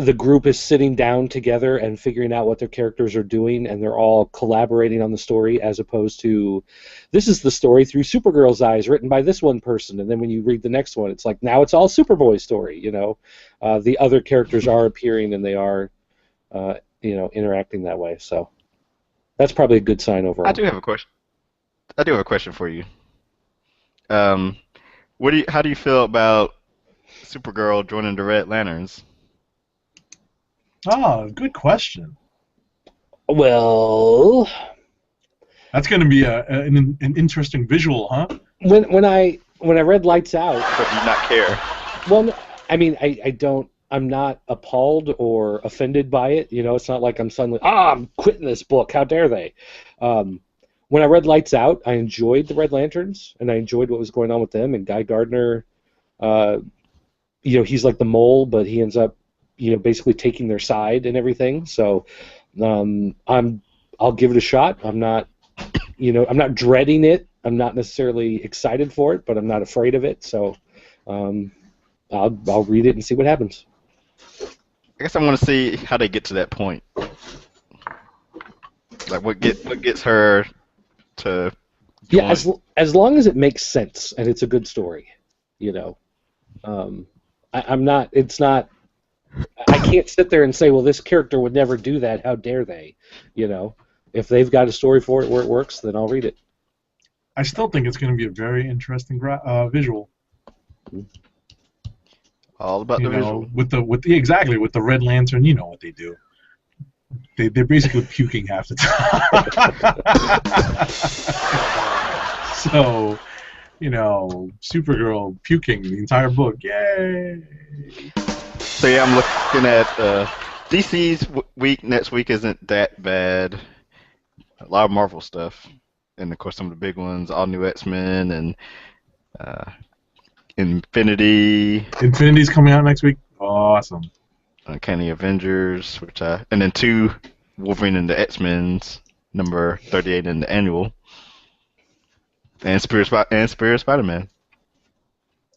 the group is sitting down together and figuring out what their characters are doing, and they're all collaborating on the story, as opposed to, this is the story through Supergirl's eyes, written by this one person, and then when you read the next one, it's like, now it's all Superboy's story, The other characters are appearing, and they are, interacting that way, so that's probably a good sign overall. I do have a question for you. How do you feel about Supergirl joining the Red Lanterns? Oh, good question. Well, that's going to be an interesting visual, huh? When I read Lights Out, but you not care. Well, I mean, I don't. I'm not appalled or offended by it. It's not like I'm suddenly, I'm quitting this book. How dare they? When I read Lights Out, I enjoyed the Red Lanterns, and I enjoyed what was going on with them. And Guy Gardner, he's like the mole, but he ends up, basically taking their side and everything. So, I'll give it a shot. I'm not dreading it. I'm not necessarily excited for it, but I'm not afraid of it. So, I'll read it and see what happens. I guess I want to see how they get to that point. Like what gets her to. Yeah, as long as it makes sense and it's a good story, I'm not. It's not. I can't sit there and say, well, this character would never do that. How dare they? If they've got a story for it where it works, then I'll read it. I still think it's going to be a very interesting visual. All about the visual. With the Red Lantern, you know what they do. They're basically puking half the time. So, Supergirl puking the entire book. Yay! So yeah, I'm looking at DC's week. Next week isn't that bad. A lot of Marvel stuff, and of course some of the big ones, all new X-Men and Infinity. Infinity's coming out next week. Awesome. Uncanny Avengers, and then 2 Wolverine and the X-Men's, number 38 in the annual, and Spirit Spider-Man.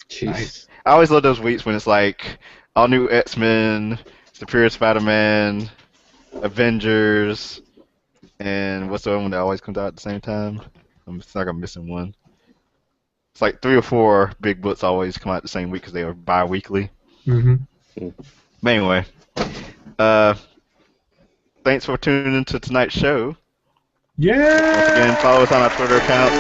Jeez. Nice. I always love those weeks when it's like all new X-Men, Superior Spider-Man, Avengers, and what's the other one that always comes out at the same time? I'm missing one. It's like 3 or 4 big books always come out the same week because they are bi-weekly. Mm-hmm. But anyway, uh, thanks for tuning into tonight's show. Yeah. Once again, follow us on our Twitter account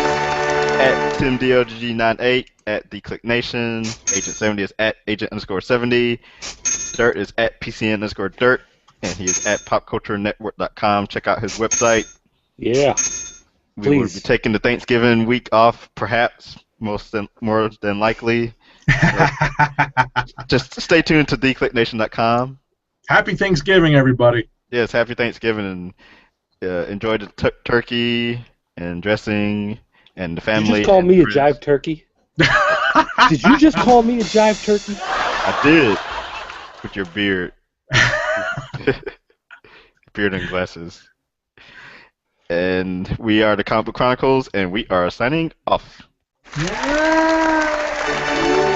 at TimDogg98, at TheClickNation, Agent 70 is at Agent_70, Dirt is at PCN_Dirt, and he is at PopCultureNetwork.com. Check out his website. Yeah. We will be Please. taking the Thanksgiving week off, perhaps, more than likely. Just stay tuned to TheClickNation.com. Happy Thanksgiving, everybody. Yes, happy Thanksgiving, and enjoy the turkey and dressing and the family. Did you just call and me a friends. jive turkey? Did you just call me a jive turkey? I did. With your beard. Beard and glasses. And we are the Comic Book Chronicles, and we are signing off. Yeah.